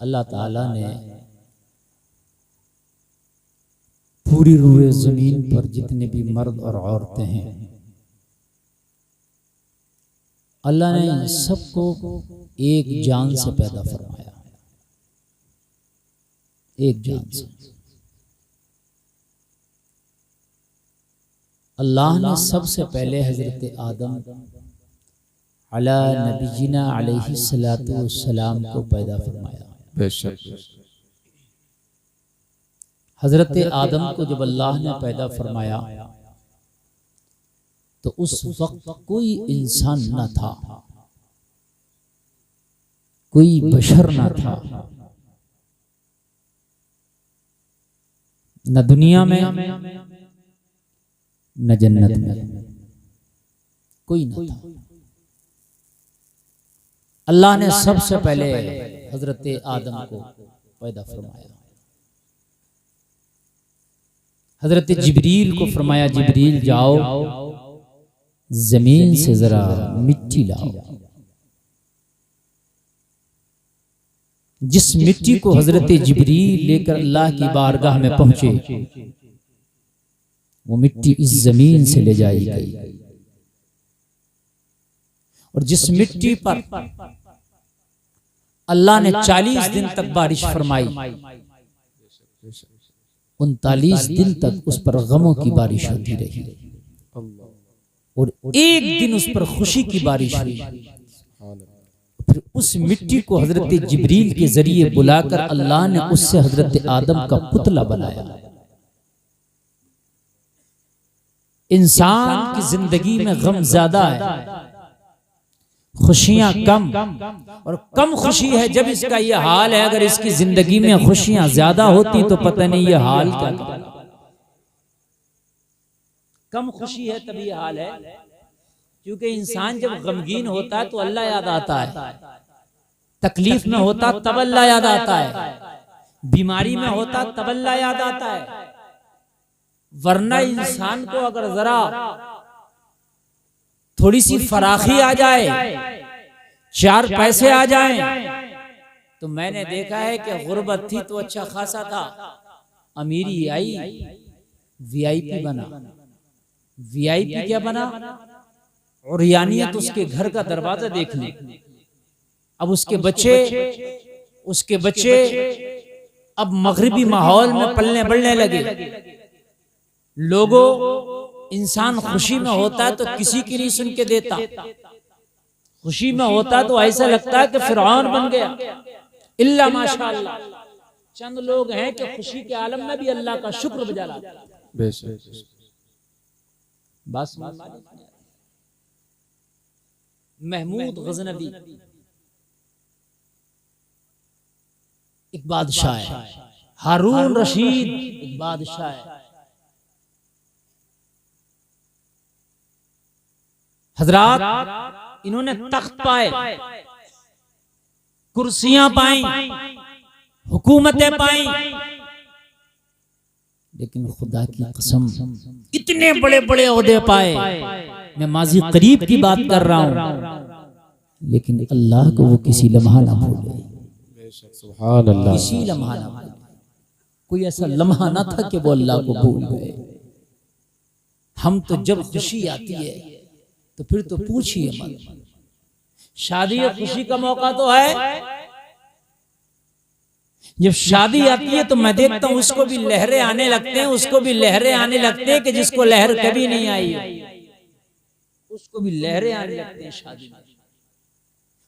अल्लाह ताला ने पूरी रूए जमीन पर जितने भी मर्द और औरतें हैं, अल्लाह ने सबको एक जान से पैदा फरमाया, एक जान से। अल्लाह ने सबसे पहले हजरत आदम अला नबीना अलैहि सलातु वस्सलाम को पैदा फरमाया। बेशक हजरत आदम को जब अल्लाह ने पैदा फरमाया तो उस वक्त कोई इंसान न था, कोई बशर न था, न दुनिया में न जन्नत में, कोई न था। अल्लाह ने सबसे पहले हजरत आदम को पैदा फरमाया। हजरत जिब्रील को फरमाया, जिब्रील जाओ जमीन से जरा मिट्टी लाओ। जिस मिट्टी को हजरत जिब्रील लेकर अल्लाह की बारगाह में पहुंचे, वो मिट्टी इस जमीन से ले जाई गई। और जिस मिट्टी पर अल्लाह ने 40 दिन तक बारिश फरमाई, 39 दिन तक उस पर गमों की बारिश होती रही और एक दिन उस पर खुशी की बारिश हुई। फिर उस मिट्टी को हजरत जिब्रील के जरिए बुलाकर अल्लाह ने उससे हजरत आदम का पुतला बनाया। इंसान की जिंदगी में गम ज्यादा है, खुशियां कम, और कम खुशी है जब इसका यह हाल है। अगर इसकी जिंदगी में खुशियां ज्यादा होती तो पता नहीं यह हाल क्या था। कम खुशी है तभी यह हाल है, क्योंकि इंसान जब गमगीन होता है तो अल्लाह याद आता है, तकलीफ में होता तब अल्लाह याद आता है, बीमारी में होता तब अल्लाह याद आता है। वरना इंसान को अगर जरा थोड़ी सी फराखी आ जाए, 4 पैसे आ जाएं, तो मैंने देखा है कि गुर्बत थी तो अच्छा खासा था, अमीरी आई वीआईपी बना। वीआईपी क्या बना? और यानियत उसके घर का दरवाजा देख ले। अब उसके बच्चे अब मगरिबी माहौल में पलने बढ़ने लगे। लोगों, इंसान खुशी में होता है तो किसी की नहीं सुन के देता, खुशी में होता है तो ऐसा लगता है कि फिरौन बन गया। इल्ला माशाअल्लाह, चंद लोग हैं कि खुशी के आलम में भी अल्लाह का शुक्र बजा लाते हैं। बस महमूद गजनवी एक बादशाह है, हारून रशीद एक बादशाह है। हजरात, इन्होंने तख्त पाए, कुर्सियां पाई, हुकूमतें पाई, लेकिन खुदा की कसम इतने बड़े बड़े ओहदे पाए। मैं माजी करीब की बात कर रहा हूं, लेकिन अल्लाह को वो किसी लम्हा ना भूले। सुभान अल्लाह, किसी लम्हा ना भूले। कोई ऐसा लम्हा ना था कि वो अल्लाह को भूल गए। हम तो जब खुशी आती है तो फिर तो पूछिए मत। शादी खुशी का मौका तो है, जब शादी आती है तो मैं देखता हूं उसको भी लहरें आने लगते हैं, उसको भी लहरें आने लगते हैं कि जिसको लहर कभी नहीं आई उसको भी लहरें आने लगते हैं शादी में।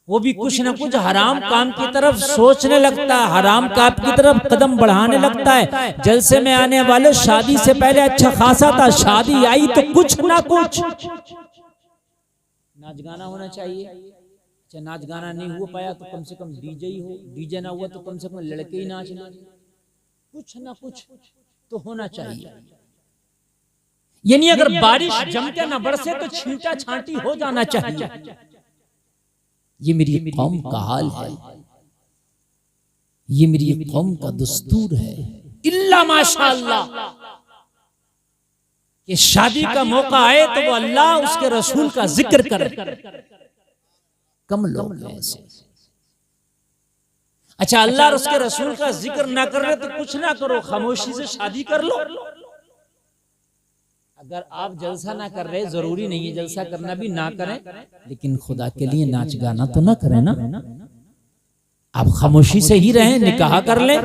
वो भी कुछ ना कुछ हराम काम की तरफ सोचने लगता है, हराम काम की तरफ कदम बढ़ाने लगता है। जलसे में आने वाले शादी से पहले अच्छा खासा था, शादी आई तो कुछ ना कुछ नाच गाना होना चाहिए। अच्छा, नाच गाना नहीं हो पाया तो कम से कम डीजे ही हो, डीजे ना हुआ तो कम से कम लड़के ही नाच लें। कुछ ना कुछ तो होना चाहिए। यानी अगर बारिश जम के ना बरसे तो छींटा छांटी हो जाना चाहिए। ये मेरी कौम का हाल है, ये मेरी कौम का दस्तूर है। इल्ला माशाअल्लाह कि शादी का मौका आए तो वो अल्लाह उसके रसूल का जिक्र करे। कम लोग हैं ऐसे। अच्छा, अल्लाह और उसके रसूल का जिक्र ना कर रहे तो कुछ ना करो, खामोशी से शादी कर लो। अगर आप जलसा ना कर रहे, जरूरी नहीं है जलसा करना भी, ना करें, लेकिन खुदा के लिए नाच गाना तो ना करें ना। आप खामोशी से ही रहें, निकाह कर ले।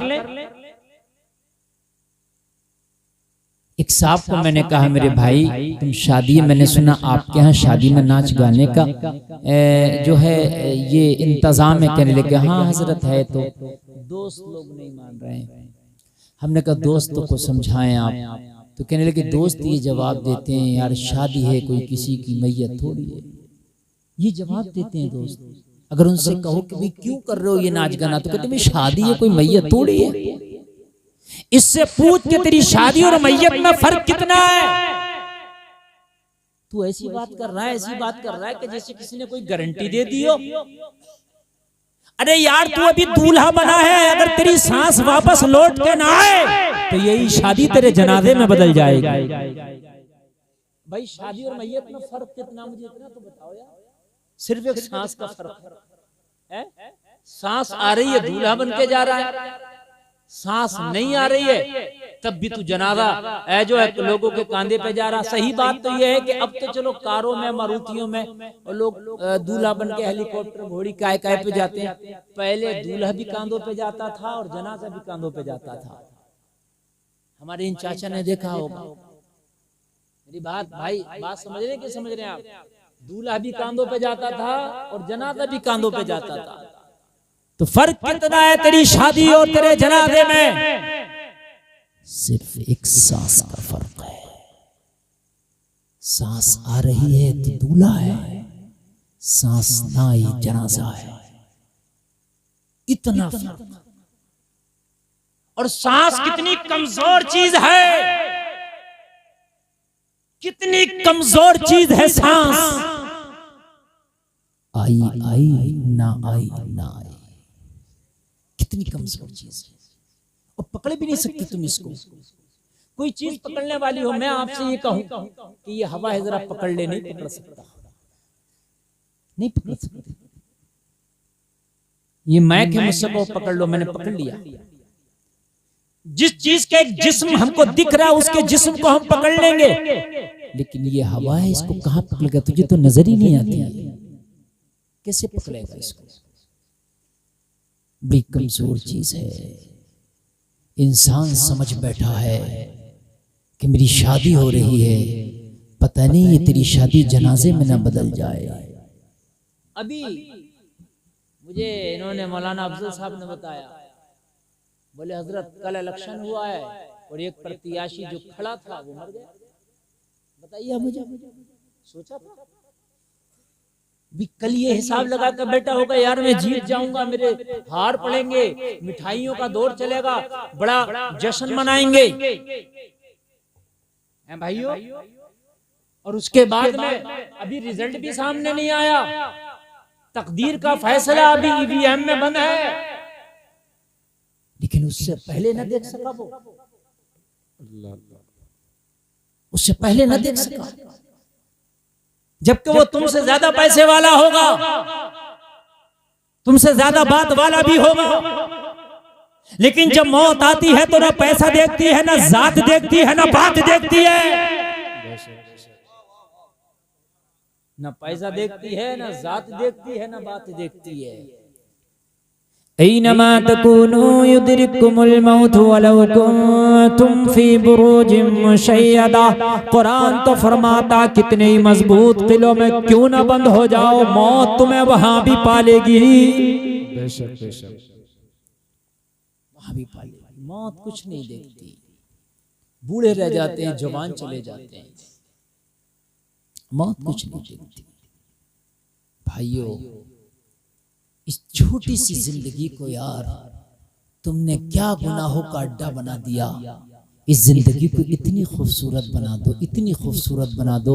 एक साहब को मैंने कहा, मेरे भाई तुम शादी, मैंने सुना आपके यहाँ शादी में नाच गाने का जो है ये इंतजाम है। कहने लगे हाँ हजरत है। तो दोस्त लोग नहीं मान रहे हैं। हमने कहा दोस्तों को समझाएं आप। तो कहने लगे दोस्त ये जवाब देते हैं, यार शादी है कोई किसी की मैयत थोड़ी है। ये जवाब देते हैं दोस्त। अगर उनसे कहो कि भाई क्यों कर रहे हो ये नाच गाना, तो कहते भाई शादी है कोई मैयत थोड़ी है। इससे पूछ के तेरी शादी और मैयत में फर्क कितना है। तू ऐसी बात कर रहा है, ऐसी बात कर रहा है कि जैसे किसी ने कोई गारंटी दे दी हो। अरे यार तू अभी दूल्हा बना है, अगर तेरी सांस वापस लौट के ना आए तो यही शादी तेरे जनाजे में बदल जाएगी। भाई शादी और मैयत में फर्क कितना, मुझे इतना तो बताओ यार। सिर्फ एक सांस का फर्क है। सांस आ रही है दूल्हा बन के जा रहा है, सांस नहीं आ रही है तब भी तू जनाजा जो है लोगों के कांधे पे जा रहा। सही बात तो ये है कि अब तो चलो कारों में, मारुतियों में और लोग दूल्हा बन के हेलीकॉप्टर, घोड़ी, काय काय पे जाते हैं। पहले दूल्हा भी कांधों पे जाता था और जनाजा भी कांधों पे जाता था। हमारे इन चाचा ने देखा होगा। मेरी बात भाई, बात समझ रहे कि समझ रहे हैं आप? दूल्हा भी कांधों पे जाता था और जनाजा भी कांधों पे जाता था। तो फर्क कितना है तेरी शादी और तेरे जनाजे में? सिर्फ एक सांस का फर्क है। सांस आ रही है तो दूल्हा है, सांस ना आई जनाजा है। इतना फर्क। और सांस कितनी कमजोर चीज है, कितनी कमजोर चीज है सांस। आई आई ना आई ना आई, कितनी कमजोर चीज है और पकड़ भी नहीं सकते तुम इसको। कोई चीज पकड़ने वाली हो, मैं आपसे ये कहूं कि ये हवा है जरा पकड़ ले, नहीं पकड़ सकता, नहीं पकड़ सकते। ये मैक है, मुझसे को पकड़ लो, मैंने पकड़ लिया। जिस चीज का एक जिस्म हमको दिख रहा है उसके जिस्म को हम पकड़ लेंगे, लेकिन ये हवा है इसको कहां पकड़ेगा? तुझे तो नजर ही नहीं आती है, कैसे पकड़ेगा इसको? बड़ी कमजोर चीज है। इंसान समझ बैठा है कि मेरी शादी हो रही है, पता नहीं ये तेरी शादी जनाजे में ना बदल जाए। अभी मुझे इन्होंने मौलाना अफजल साहब ने बताया, बोले हजरत कल इलेक्शन हुआ है और एक प्रत्याशी जो खड़ा था वो मर गया। बताइए मुझे, सोचा था भी कल ये हिसाब लगा कर बैठा होगा, यार मैं जीत जाऊंगा, मेरे हार पड़ेंगे, मिठाइयों का दौर चलेगा, बड़ा जश्न मनाएंगे भाइयों। और उसके बाद में अभी रिजल्ट भी सामने नहीं आया, तकदीर का फैसला अभी ईवीएम में बंद है, लेकिन उससे पहले न देख सका वो, उससे पहले न देख सका, जबकि वो तुमसे ज्यादा पैसे वाला होगा, तुमसे ज्यादा बात वाला भी होगा, लेकिन जब मौत आती है तो ना पैसा देखती है, ना जात देखती है, ना बात देखती है, ना पैसा देखती है, ना जात देखती है, ना बात देखती है। ऐनमा तकूनू युदरिकुमुल मौत वलौ कुंतुम फी बुरूजिम मुशय्यदा। कुरान तो फरमाता कितने ही मजबूत किलों में क्यों ना बंद हो जाओ, मौत तुम्हें वहां भी पालेगी। बेशक बेशक वहां भी पालेगी। मौत कुछ नहीं देखती, बूढ़े रह जाते हैं, जवान चले जाते हैं, मौत कुछ नहीं देखती। भाइयों, इस छोटी सी जिंदगी को यार तुमने क्या गुनाहों का अड्डा बना दिया। इस जिंदगी को इतनी खूबसूरत बना दो, इतनी खूबसूरत बना दो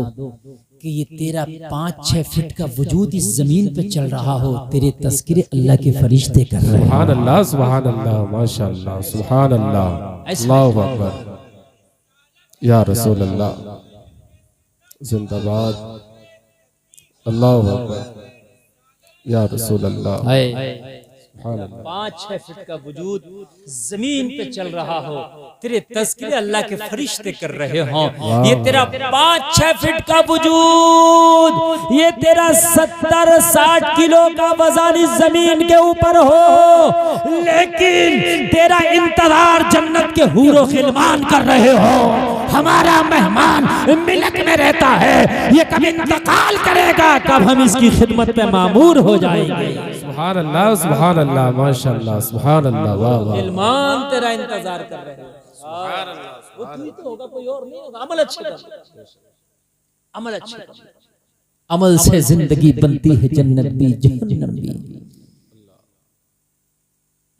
कि ये तेरा 5-6 फीट का वजूद इस जमीन पे चल रहा हो, तेरे तस्किरे अल्लाह के फरिश्ते कर रहे हैं। सुभान अल्लाह, सुभान अल्लाह, माशाअल्लाह, सुभान अल्लाह, अल्लाहु अकबर, या रसूल अल्लाह, जिंदाबाद, अल्लाहु अकबर, या रसूल अल्लाह। 5-6 फीट का वजूद जमीन पे चल रहा हो, तेरे तज़किरे अल्लाह के फरिश्ते कर रहे हो, ये तेरा 5-6 फीट का वजूद, ये तेरा 70-60 किलो का वजन इस जमीन के ऊपर हो, लेकिन तेरा इंतजार जन्नत के हूरो खिलमान कर रहे हो। हमारा मेहमान मिलक में रहता है, ये कब इंतकाल करेगा, कब हम इसकी खिदमत पे मामूर हो जाएंगे। सुभान अल्लाह, सुभान अल्लाह, माशाअल्लाह, सुभान अल्लाह, वाह वाह। खिलमान तेरा इंतजार कर रहे हैं। सुभान अल्लाह, वो तू ही तो होगा, कोई और नहीं होगा। अमल अच्छे कर, अमल अच्छे कर। अमल से जिंदगी बनती है, जन्नत भी जहन्नम भी।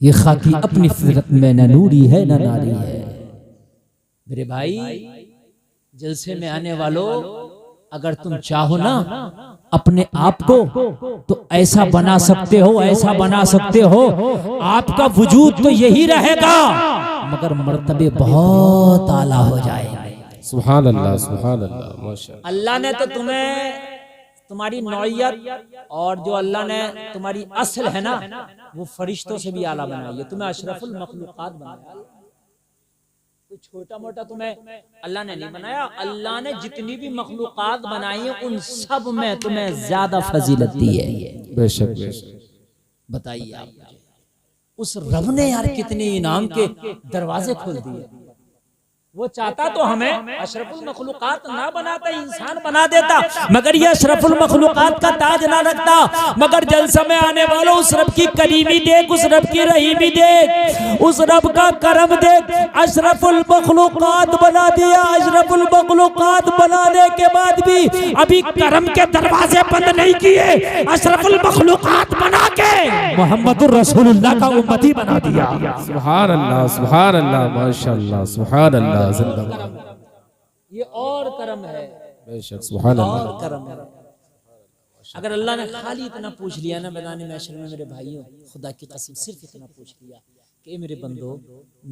ये खाकी अपनी फितरत में न नूरी है न नारी है। मेरे भाई, जलसे में आने वालों, अगर तुम चाहो ना अपने आप को तो ऐसा बना सकते हो, ऐसा बना सकते हो, आपका वजूद तो यही रहेगा मगर मर्तबे बहुत आला हो जाएंगे। सुभान अल्लाह, सुभान अल्लाह, माशाअल्लाह। अल्लाह ने तो तुम्हें, तुम्हारी नौइयत और जो अल्लाह ने तुम्हारी असल है ना, वो फरिश्तों से भी आला बनाई है। तुम्हें अशरफुल मखलूकात बनाया। छोटा मोटा तुम्हें अल्लाह ने नहीं बनाया। अल्लाह ने जितनी भी मखलूकात बनाई है उन सब में तुम्हें ज्यादा फजीलत दी है। बेशक बेशक। बताइए आप, उस रब ने यार कितने इनाम के दरवाजे खोल दिए। वो चाहता तो हमें अशरफुल मखलूकात ना बनाता, इंसान बना देता, मगर ये अशरफुल मखलूकात का ताज ना रखता। मगर जलसा में आने वालों, उस रब की करीमी देख, उस रब की रहीमी देख, उस रब का करम देख। अशरफुल मखलूकात बना दिया। अशरफुल मखलूकात बनाने के बाद भी अभी करम के दरवाजे बंद नहीं किए। अशरफुल मखलूकात बना के मोहम्मदुर रसूलुल्लाह का उम्मती बना दिया। सुभान अल्लाह, सुभान अल्लाह, माशाअल्लाह, सुभान अल्लाह। ये और करम है, बेशक, सुभान अल्लाह, और करम है। अगर अल्लाह ने खाली इतना पूछ लिया ना मैदान महशर में, मेरे भाइयों, खुदा की कसम सिर्फ इतना पूछ लिया कि मेरे बंदो,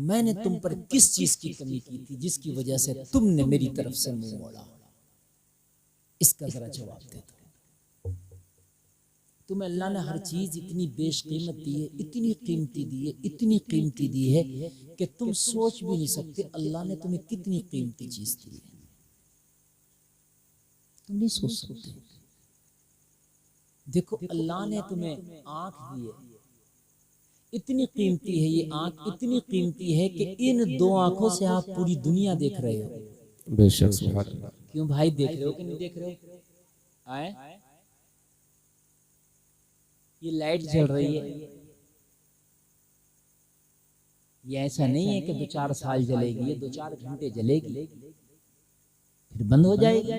मैंने तुम पर किस चीज की कमी की थी जिसकी वजह से तुमने मेरी तरफ से मुंह मोड़ा, इसका जरा जवाब दे दो। तुम्हें अल्लाह ने हर चीज इतनी बेशकीमत दी है, इतनी कीमती दी है, इतनी कीमती दी है कि तुम सोच भी नहीं सकते अल्लाह ने तुम्हें कितनी कीमती चीज दी है। तुम नहीं सोच सकते। देखो, अल्लाह ने तुम्हें आंख दी है, इतनी कीमती है ये आंख, इतनी कीमती है कि इन 2 आंखों से आप पूरी दुनिया देख रहे हो। बेशक, सुभान अल्लाह। क्यों भाई, देख रहे हो कि नहीं देख रहे हो? आए, ये लाइट जल रही है, ये ऐसा नहीं है कि 2-4 साल जलेगी, ये 2-4 घंटे जलेगी फिर बंद हो जाएगी,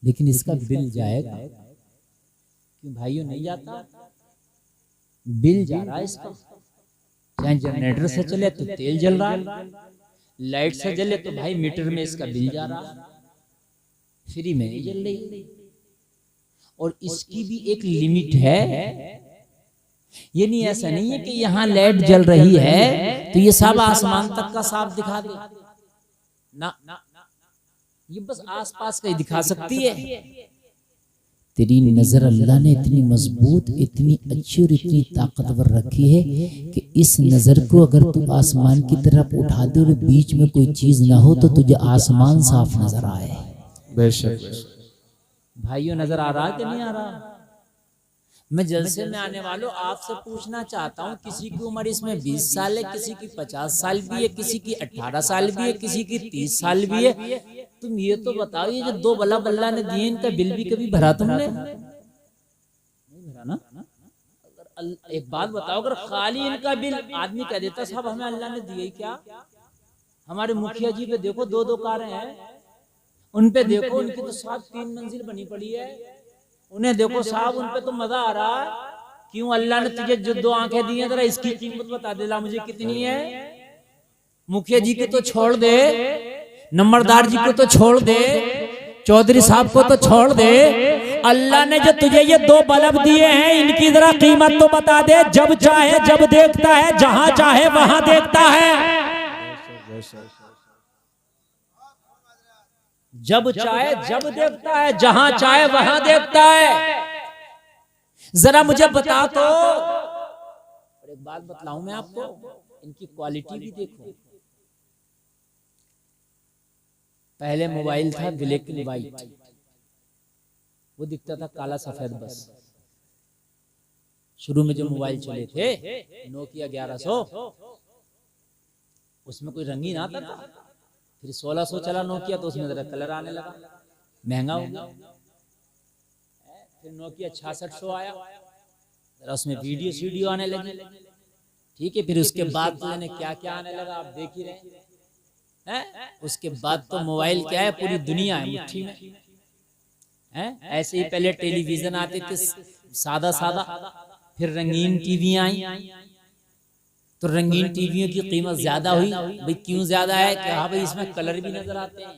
लेकिन इसका बिल जाएगा। क्यों भाइयों, नहीं जाता? बिल जा रहा है इसका। चाहे जनरेटर से चले तो तेल जल रहा है, लाइट से जले तो भाई मीटर में इसका बिल जा रहा है, फ्री में नहीं जल रही। और इसकी भी एक लिमिट है। ये नहीं, ऐसा नहीं है कि यहाँ लाइट जल रही है तो ये सब आसमान तक का साफ दिखा दे ना, ये बस आसपास का ही दिखा सकती है। तेरी नजर अल्लाह ने इतनी मजबूत, इतनी अच्छी और इतनी ताकतवर रखी है कि इस नजर को अगर तू आसमान की तरफ उठा दे और बीच में कोई चीज ना हो तो तुझे आसमान साफ नजर आए। बेशक। भाइयों, नजर आ रहा है कि नहीं आ रहा? मैं जलसे में आने वालों आपसे पूछना चाहता हूँ, किसी की उम्र इसमें 20 साल है, किसी की 50 साल भी है, किसी की 18 साल भी है, किसी की 30 साल भी है। तुम ये तो बताओ, ये जो 2 बल्ब अल्लाह ने दिए, इनका बिल भी कभी भरा तुमने? नहीं भरा ना? एक बात बताओ, अगर खाली इनका बिल आदमी कह देता साहब हमें अल्लाह ने दिए क्या? हमारे मुखिया जी पे देखो 2-2 कारें हैं, उन पे देखो, उनकी तो साहब 3 मंजिल बनी पड़ी है, उन्हें देखो साहब, उन पे तो मजा आ रहा है। क्यों? अल्लाह ने तुझे जो 2 आंखें दी हैं, जरा इसकी कीमत बता देला मुझे कितनी है। मुखिया जी को तो छोड़ दे, नंबरदार जी को तो छोड़ दे, चौधरी साहब को तो छोड़ दे, अल्लाह ने जो तुझे ये 2 बल्ब दिए हैं, इनकी जरा कीमत तो बता दे। जब चाहे जब देखता है, जहां चाहे वहां देखता है, जब चाहे जब देखता है, जहां चाहे वहां देखता है। जरा मुझे बता तो, एक बात बतलाऊं मैं आपको, इनकी क्वालिटी भी देखो। पहले मोबाइल था ब्लैक एंड व्हाइट, वो दिखता था काला सफेद बस। शुरू में जो मोबाइल चले थे नोकिया 1100, उसमें कोई रंगीन आता था। फिर 1600 चला नोकिया, तो उसमें जरा कलर आने लगा, महंगा हो गया। फिर नोकिया 6600 आया, जरा उसमें वीडियो सीडियो आने लगी, ठीक है। फिर उसके बाद क्या क्या आने लगा, आप देख ही रहे हैं। उसके बाद तो मोबाइल क्या है, पूरी दुनिया है मुट्ठी में है। ऐसे ही पहले टेलीविजन आते थे सादा सादा, फिर रंगीन टीवी आई, तो रंगीन टीवियों की कीमत ज्यादा हुई। भाई क्यों ज्यादा है, कि हाँ भाई इसमें कलर भी नजर आते हैं।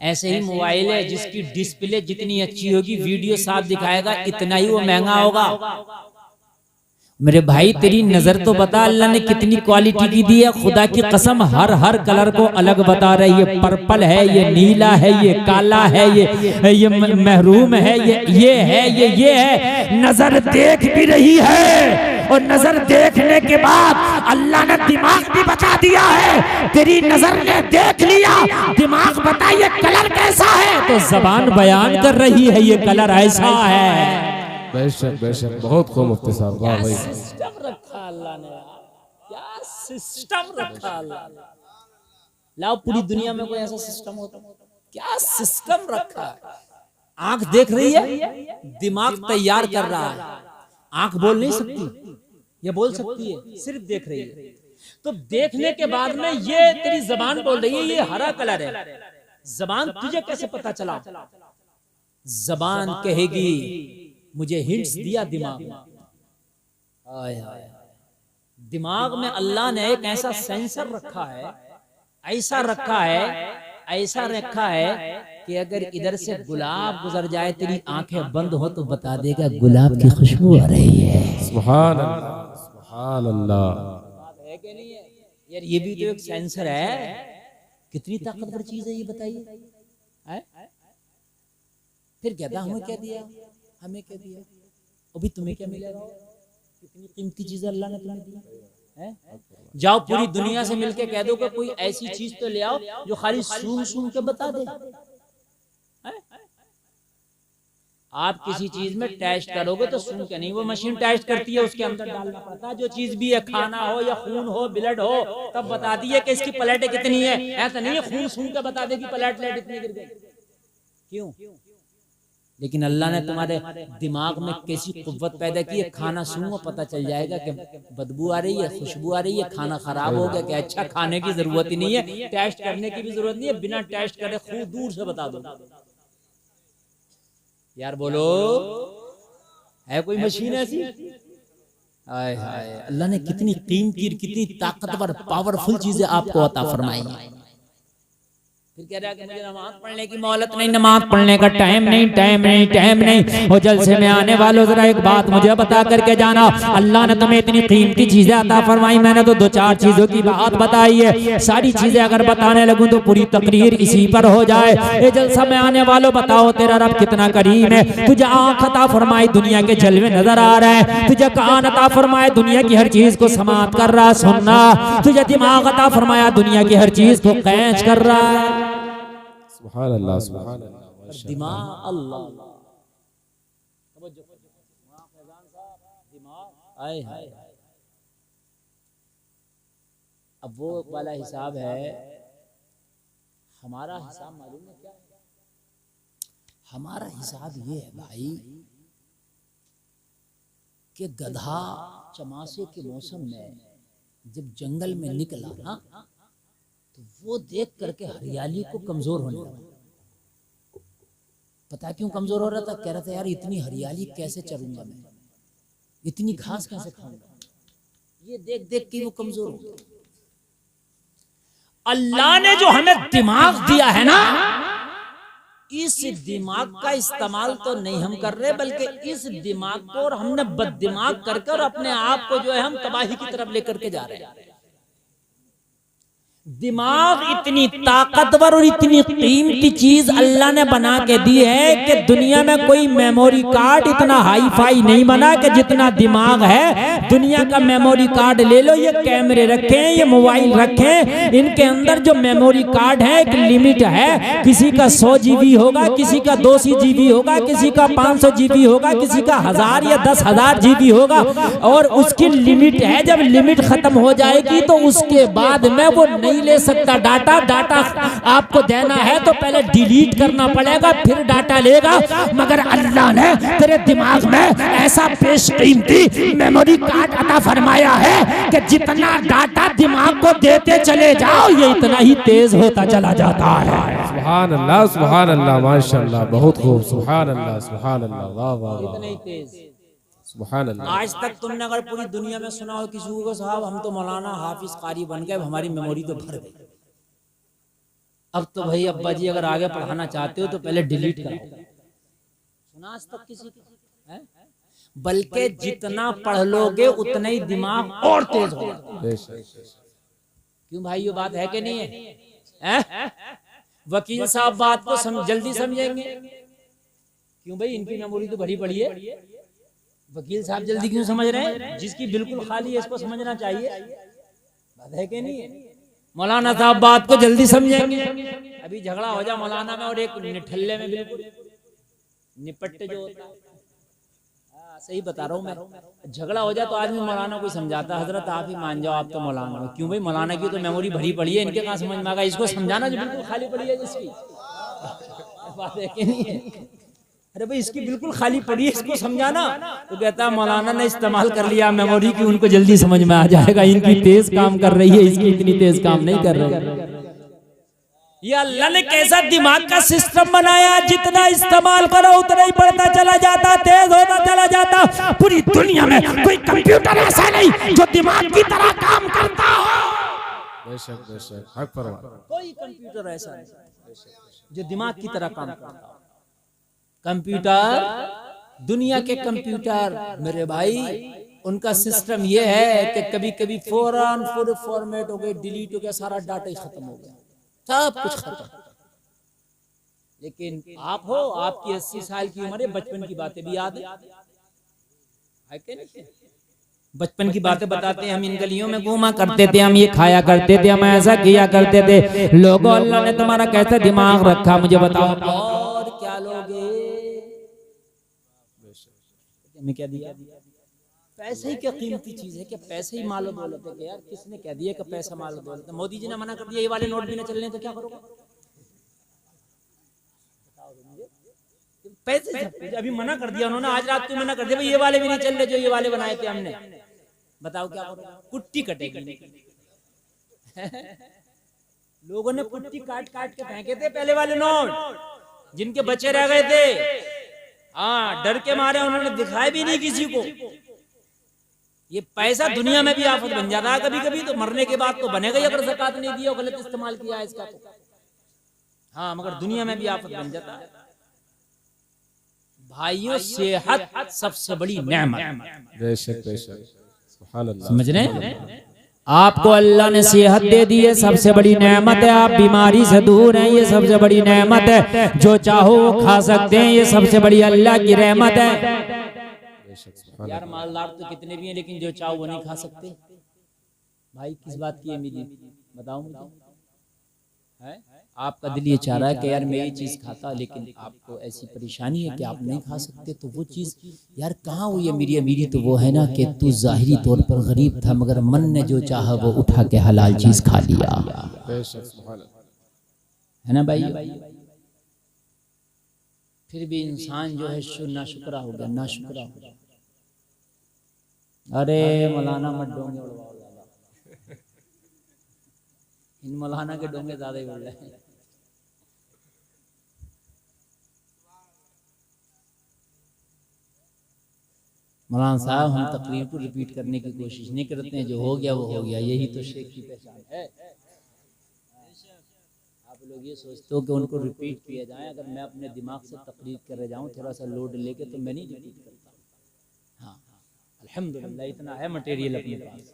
ऐसे ही मोबाइल है जिसकी डिस्प्ले जितनी अच्छी होगी, वीडियो साफ दिखाएगा, इतना ही वो महंगा होगा। मेरे भाई तेरी नजर तो बता, अल्लाह ने कितनी क्वालिटी की दी है। खुदा की कसम, हर हर कलर को अलग बता रहे। ये पर्पल है, ये नीला है, ये काला है, ये महरूम है, ये है, ये है। नजर देख भी रही है, और नजर देखने के बाद अल्लाह ने दिमाग भी बता दिया है। तेरी नजर ने देख लिया, दिमाग बता ये कलर कैसा है, तो जबान बयान कर रही है ये कलर ऐसा है। बेशक बेशक, बहुत खूब मुफ्ती साहब, वाह भाई। सिस्टम रखा अल्लाह ने, क्या सिस्टम रखा अल्लाह ने। लाओ पूरी दुनिया में कोई ऐसा सिस्टम होता, क्या सिस्टम रखा है। आंख देख रही है, दिमाग तैयार कर रहा है। आंख बोल नहीं सकती, ये बोल सकती है, सिर्फ देख रही है। तो देखने के बाद में ये तेरी जबान बोल रही है ये हरा कलर है। जबान तुझे कैसे पता चला? जबान कहेगी, मुझे हिंट्स दिया दिमाग में। आय हाय, दिमाग में अल्लाह ने एक ऐसा सेंसर रखा है, ऐसा रखा है, ऐसा रखा है कि अगर इधर से गुलाब गुजर जाए, तेरी आंखें बंद हो तो बता देगा गुलाब की खुशबू आ रही है। सुभान अल्लाह, सुभान अल्लाह। बात है कि नहीं है यार? ये भी तो एक सेंसर है। कितनी ताकतवर चीज है ये, बताइए। फिर कहता हमें क्या दिया, हमें क्या दिया, अभी तुम्हें क्या मिलेगा? कितनी कीमती चीज अल्लाह ने तुम्हें दी है। जाओ पूरी दुनिया से मिलके कह दो कि कोई ऐसी चीज तो ले आओ जो खाली सूंघ सूंघ के बता दे। आप किसी चीज में टेस्ट करोगे तो सूंघ के नहीं, वो मशीन टेस्ट करती है, उसके अंदर डालना पड़ता है। जो चीज भी है, खाना हो या खून हो, ब्लड हो, तब बताती है कि इसकी प्लेटें कितनी है। ऐसा नहीं है खून सूंघ के बता देगी प्लेट इतनी गिर गई। क्यों? लेकिन अल्लाह ने तुम्हारे दिमाग में कैसी कुव्वत पैदा की है, खाना सूंघो पता चल जाएगा कि बदबू आ रही है, खुशबू आ रही है, खाना खराब हो गया। कि अच्छा, खाने की जरूरत ही नहीं है, टेस्ट करने की भी जरूरत नहीं है, बिना टेस्ट करे खूब दूर से बता दो। यार बोलो, है कोई मशीन ऐसी? हाय हाय, अल्लाह ने कितनी कीमती, कितनी ताकतवर, पावरफुल चीजें आपको अता फरमाई है। फिर कह रहा है कि मुझे नमाज पढ़ने की मोहलत नहीं, नमाज पढ़ने का टाइम नहीं, टाइम नहीं। और जलसे में आने वालों, जरा एक बात मुझे बता करके जाना, अल्लाह ने तुम्हें इतनी कीमती चीजें अता फरमाई, मैंने तो 2-4 चीजों की बात बताई है। सारी चीजें अगर बताने लगूं तो पूरी तकरीर इसी पर हो जाए। ये जलसा में आने वालों, बताओ तेरा रब कितना करीम है। तुझे आंख अता फरमाई, दुनिया के जलवे नजर आ रहे हैं। तुझे कान अता फरमाए, दुनिया की हर चीज को समाप्त कर रहा, सुनना। तुझे दिमाग अता फरमाया, दुनिया की हर चीज को कैच कर रहा है। सुभान अल्लाह, सुभान अल्लाह। दिमाग अल्लाह, आए हाय। अब वो वाला हिसाब है, हमारा हिसाब मालूम है क्या? हमारा हिसाब ये है भाई कि गधा चमासे के मौसम में जब जंगल में निकला ना, तो वो देख करके हरियाली को कमजोर होने लगा। पता क्यों कमजोर हो रहा था? कह रहा था यार इतनी हरियाली कैसे चरूंगा मैं, इतनी घास कैसे खाऊंगा। ये देख देख के वो कमजोर हो गया। अल्लाह ने जो हमें दिमाग दिया है ना, इस दिमाग का इस्तेमाल तो नहीं हम कर रहे, बल्कि इस दिमाग को और हमने बददिमाग करके और अपने आप को जो है हम तबाही की तरफ लेकर के जा रहे हैं। दिमाग इतनी ताकतवर और इतनी कीमती चीज अल्लाह ने बना के दी है कि दुनिया में कोई मेमोरी कार्ड इतना हाई फाई नहीं बना कि जितना दिमाग है। दुनिया का मेमोरी कार्ड ले लो, ये कैमरे रखें, ये मोबाइल रखें, इनके अंदर जो मेमोरी कार्ड है एक लिमिट है। किसी का 100 GB होगा, किसी का 200 GB होगा, किसी का 500 GB होगा, किसी का 1000 या 10,000 GB होगा, और उसकी लिमिट है। जब लिमिट खत्म हो जाएगी तो उसके बाद में वो नहीं ले सकता डाटा। डाटा आपको देना है तो पहले डिलीट करना पड़ेगा, फिर डाटा लेगा। मगर अल्लाह ने तेरे दिमाग में ऐसा बेशकीमती मेमोरी कार्ड अता फरमाया है कि जितना डाटा दिमाग को देते चले जाओ ये इतना ही तेज होता चला जाता है। सुभान अल्लाह माशाअल्लाह, बहुत खूब। सुभान अल्लाह, वाह वाह वाह, इतना ही तेज। सुभान अल्लाह। आज तक तुमने अगर पूरी दुनिया में सुना हो किसी को, साहब हम तो मौलाना हाफिज कारी बन गए, हमारी मेमोरी तो भर गई। अब तो भाई अब्बा जी अगर आगे पढ़ाना चाहते हो तो पहले डिलीट कराओ। सुना आज तक किसी को? बल्कि जितना पढ़ लोगे उतना ही दिमाग और तेज होगा। क्यों भाई, ये बात है कि नहीं है? वकील साहब बात को जल्दी समझेंगे। क्यों भाई, इनकी मेमोरी तो भरी पड़ी है। वकील साहब जल्दी क्यों समझ रहे हैं? जिसकी बिल्कुल खाली है इसको समझना चाहिए। बात है कि नहीं है? मौलाना साहब बात को जल्दी समझेंगे। अभी झगड़ा हो जाए मौलाना में और एक निठल्ले में, बिल्कुल निपट्टे जो होता है, सही बता रहा हूँ मैं। झगड़ा हो जाए तो आदमी मौलाना को समझाता, हजरत आप ही मान जाओ, आप तो मौलाना हो। क्यों भाई, मौलाना की तो मेमोरी भरी पड़ी है, इनके कहाँ समझ में आएगा? इसको समझाना जो बिल्कुल खाली पड़ी है जिसकी। बात है कि नहीं है? अरे भाई इसकी बिल्कुल खाली पड़ी है, इसको समझाना। तो कहता मौलाना ने इस्तेमाल कर लिया मेमोरी की, उनको जल्दी समझ में आ जाएगा। इनकी तेज काम कर रही है, इसकी इतनी तेज काम नहीं कर रही। ये अल्लाह ने कैसा दिमाग का सिस्टम बनाया, जितना इस्तेमाल करो उतना ही बढ़ता चला जाता, तेज होता चला जाता। पूरी दुनिया में कोई कंप्यूटर ऐसा नहीं जो दिमाग की तरह काम करता हो। बेशक बेशक, हक पर कोई कंप्यूटर ऐसा नहीं जो दिमाग की तरह काम करता हो। कंप्यूटर, दुनिया के कंप्यूटर मेरे भाई, उनका सिस्टम ये है कि कभी कभी फौरन पूरे फॉर्मेट हो गए, डिलीट हो गया, सारा डाटा ही खत्म हो गया, सब कुछ खत्म। लेकिन आप हो, आपकी 80 साल की उम्र है, बचपन की बातें भी याद है कि नहीं? बचपन की बातें बताते हैं, हम इन गलियों में घूमा करते थे, हम ये खाया करते थे, हम ऐसा किया करते थे। लोगों, अल्लाह ने तुम्हारा कैसा दिमाग रखा मुझे बताओ। और क्या लोगे, हमें क्या दिया? पैसे ही क्या कीमती चीज है? क्या पैसे ही मालो दौलत है? यार किसने कह दिया कि पैसा मालो दौलत है? मोदी जी ने मना कर दिया ये वाले नोट भी न चलने, तो क्या करोगे? पैसे अभी मना कर दिया उन्होंने, आज रात को मना कर दिया भाई ये वाले भी नहीं चल रहे जो ये वाले बनाए थे हमने। बताओ क्या करोगे? कुट्टी कटेगी। लोगों ने कुट्टी काट काट के फेंके थे पहले वाले नोट, जिनके बच्चे रह गए थे। हाँ, डर के मारे उन्होंने दिखाया भी नहीं किसी को। ये पैसा दुनिया में भी आफत बन जाता है कभी कभी, तो मरने के बाद तो बनेगा ही अगर ज़कात नहीं दिया, गलत इस्तेमाल किया है इसका तो। हाँ, मगर दुनिया में भी आफत बन जाता है। भाइयों, सेहत सबसे बड़ी नेमत। बेशक बेशक, सुभान अल्लाह। समझ रहे हैं? आपको अल्लाह ने सेहत दे दी है, सबसे बड़ी नेमत है। आप बीमारी से दूर हैं, ये सबसे बड़ी नेमत है। जो चाहो वो खा सकते हैं, ये सबसे बड़ी अल्लाह की रहमत है। यार मालदार तो कितने भी हैं, लेकिन जो चाहो वो नहीं खा सकते। भाई किस बात की है मेरी, बताओ मुझे। है आपका दिल ये चाह रहा है कि यार मैं ये चीज़ खाता, लेकिन आपको ऐसी परेशानी है कि आप नहीं खा सकते, तो वो चीज़ यार कहाँ हुई है मेरी अमीरी? तो वो है ना कि तू ज़ाहिरी तौर पर गरीब था, मगर मन ने जो चाहा वो उठा के हलाल चीज़ खा लिया, है ना भाई? फिर भी इंसान जो है नाशुक्रा हो गया, नाशुक्रा हो गया। अरे मौलाना मत डोंगे उड़वाओ, इन मौलाना के डोंगे ज्यादा ही उड़ रहे हैं। मौलाना साहब, हम तकरीर को रिपीट करने की कोशिश नहीं करते हैं, जो हो गया वो हो गया, यही तो शेख की पहचान है। आप लोग ये सोचते हो कि उनको रिपीट किया जाए, अगर मैं अपने दिमाग से तकरीर कर जाऊं थोड़ा सा लोड लेके, तो मैं नहीं रिपीट करता। हाँ, अल्हम्दुलिल्लाह इतना है मटेरियल अपने पास।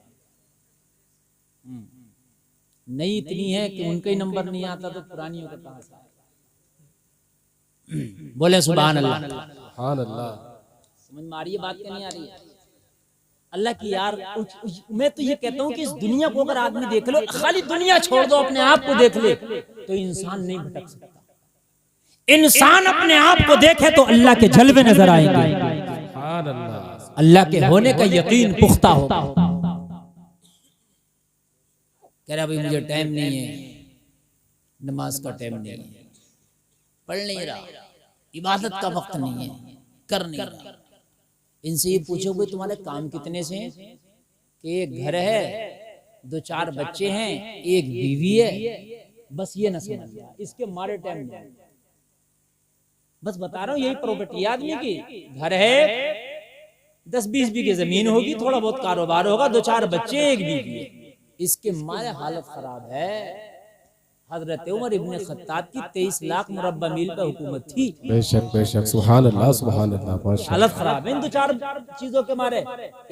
नई इतनी है कि उनका ही नंबर नहीं आता तो पुरानियों का कहां से आए। बोले सुभान अल्लाह। सुभान अल्लाह। समझ में आ रही है बात क्या नहीं आ रही है? अल्लाह की यार, मैं तो ये कहता हूँ कि इस दुनिया को अगर आदमी देख लो, खाली दुनिया छोड़ दो, अपने आप को देख ले तो इंसान नहीं भटक सकता। इंसान अपने आप को देखे तो अल्लाह के जलवे नजर आएंगे, सुभान अल्लाह। अल्लाह के होने का यकीन पुख्ता होगा। कह रहा भाई मुझे टाइम नहीं है, नमाज का टाइम नहीं है, पढ़ नहीं रहा, इबादत का वक्त नहीं है, कर नहीं रहा। इनसे ये पूछो भाई तुम्हारे काम कितने से हैं? कि एक घर है, 2-4 बच्चे हैं, एक बीवी है, बस ये न समझ लिया, इसके मारे टाइम नहीं। बस बता रहा हूँ यही प्रॉपर्टी आदमी की, घर है, 10-20 बीघे जमीन होगी, थोड़ा बहुत कारोबार होगा, 2-4 बच्चे, एक बीवी है, इसके मारे हालत खराब है। हजरत उमर इब्ने खत्ताब की 23 लाख मुरब्बा मील पे हुकूमत थी। बेशक बेशक, सुभान अल्लाह सुभान अल्लाह। माशाअल्लाह। हालत खराब है इन 2-4 चीजों के मारे।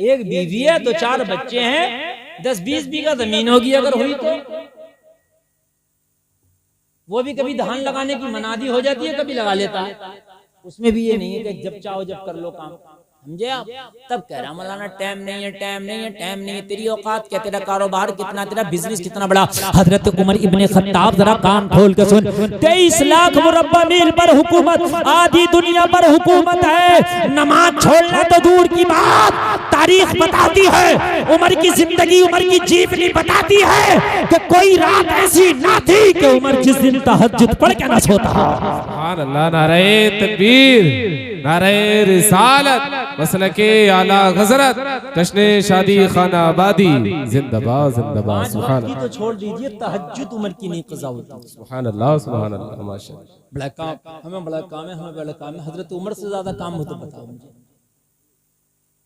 एक बीवी है, 2-4 बच्चे हैं, 10-20 बीघा जमीन होगी अगर हुई तो, वो भी कभी धान लगाने की मनादी हो जाती है, कभी लगा लेता है, उसमें भी ये नहीं है कि जब चाहो जब कर लो काम, समझे आप? तब कह रहा मौलाना टाइम नहीं है, टाइम नहीं है, टाइम नहीं है। तेरी औकात क्या, तेरा कारोबार कितना, तेरा बिजनेस कितना बड़ा। हजरत उमर इब्ने खत्ताब जरा कान खोल के सुन, 23 लाख मुरब्बा मील पर हुकूमत, आधी दुनिया पर हुकूमत है। नमाज छोड़ना तो दूर की बात, तारीख बताती है, उमर की जिंदगी, उमर की जीवनी बताती है कि कोई रात ऐसी ना थी कि उमर जिस दिन तहज्जुद पढ़ के ना सोता। सुभान अल्लाह। नारे तकबीर, नारे रिसालत, मसलके आला हज़रत, जश्न शादी खाना आबादी, जिंदाबाद जिंदाबाद। सुभान अल्लाह। तो छोड़ दीजिए, तहज्जुद उमर की नहीं क़ज़ा होती। सुभान अल्लाह सुभान अल्लाह। माशाअल्लाह। बड़ा काम, हमें बड़ा काम है, हमें बड़ा काम है। हजरत उमर से ज्यादा काम हो तो बताओ मुझे।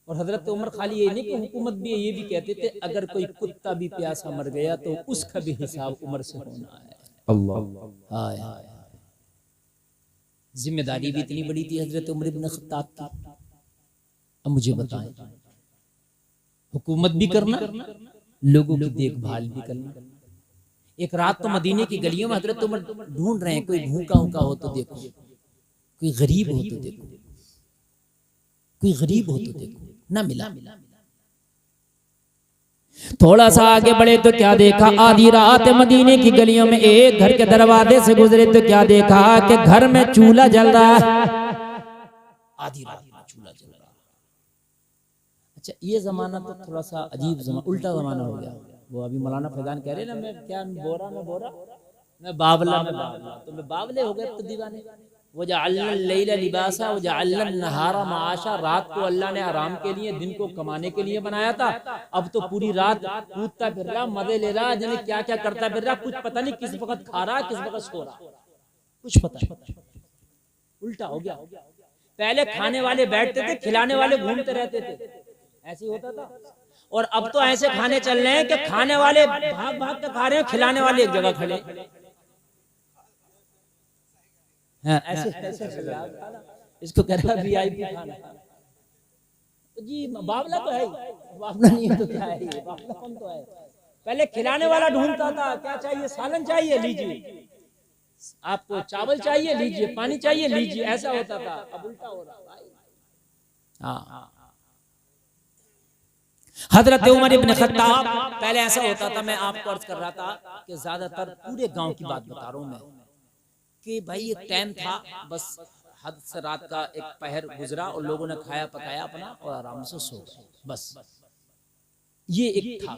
और हजरत उमर खाली ये नहीं कि हुकूमत भी, ये भी कहते थे अगर कोई कुत्ता भी प्यासा मर गया तो उसका भी हिसाब उमर से होना है। अल्लाह। हाय, जिम्मेदारी भी इतनी बड़ी थी हजरत उमर इब्न खत्ताब की। अब मुझे बताएं, हुकूमत भी करना, लोगों की देखभाल भी करना। एक रात तो मदीने की गलियों में हजरत उमर ढूंढ रहे हैं, कोई भूखा हुका हो तो देखो, कोई गरीब हो तो देखो, कोई गरीब हो तो देखो, ना मिला। थोड़ा सा आगे बढ़े तो क्या देखा, आधी रात मदीने की गलियों में एक घर के दरवाजे से गुजरे तो क्या देखा कि घर में चूल्हा जल रहा है। आधी रात में चूल्हा जल रहा है। अच्छा, ये जमाना तो थोड़ा सा अजीब जमाना, उल्टा जमाना हो गया। वो अभी मौलाना फैजान कह रहे ना, मैं क्या बोरा में बावला में बावला, तो मैं बावले हो गए तो दीवाने। वो जअल्ना लैला लिबासा व जअल्ना नहारा माशा, रात को अल्लाह ने आराम के लिए, दिन को कमाने के लिए बनाया था। अब तो पूरी रात कूदता फिर रहा, मजे ले रहा, जाने क्या क्या करता फिर रहा, कुछ पता नहीं किस वक्त खा रहा, किस वक्त सो रहा, कुछ पता नहीं। उल्टा हो गया। पहले खाने वाले बैठते थे, खिलाने वाले घूमते रहते थे, ऐसे होता था। और अब तो ऐसे खाने चल रहे हैं कि खाने वाले भाग भाग के खा रहे हैं, खिलाने वाले एक जगह खड़े। ऐसे इसको कह रहा वीआईपी खाना जी। बावला तो है, बावला नहीं है तो क्या है, ये बावला कौन तो है। पहले खिलाने वाला ढूंढता था, क्या चाहिए, सालन चाहिए लीजिए, आपको चावल चाहिए लीजिए, पानी चाहिए लीजिए, ऐसा होता था। अब उल्टा हो रहा भाई। हाँ, हजरत उमर इब्न खत्ताब, पहले ऐसा होता था, मैं आपको अर्ज कर रहा था कि ज्यादातर पूरे गांव की बात बता रहा हूं मैं, कि भाई एक टाइम था, बस हद से रात का एक पहर गुजरा और लोगों ने खाया पकाया अपना और आराम से सो गए, बस ये एक था।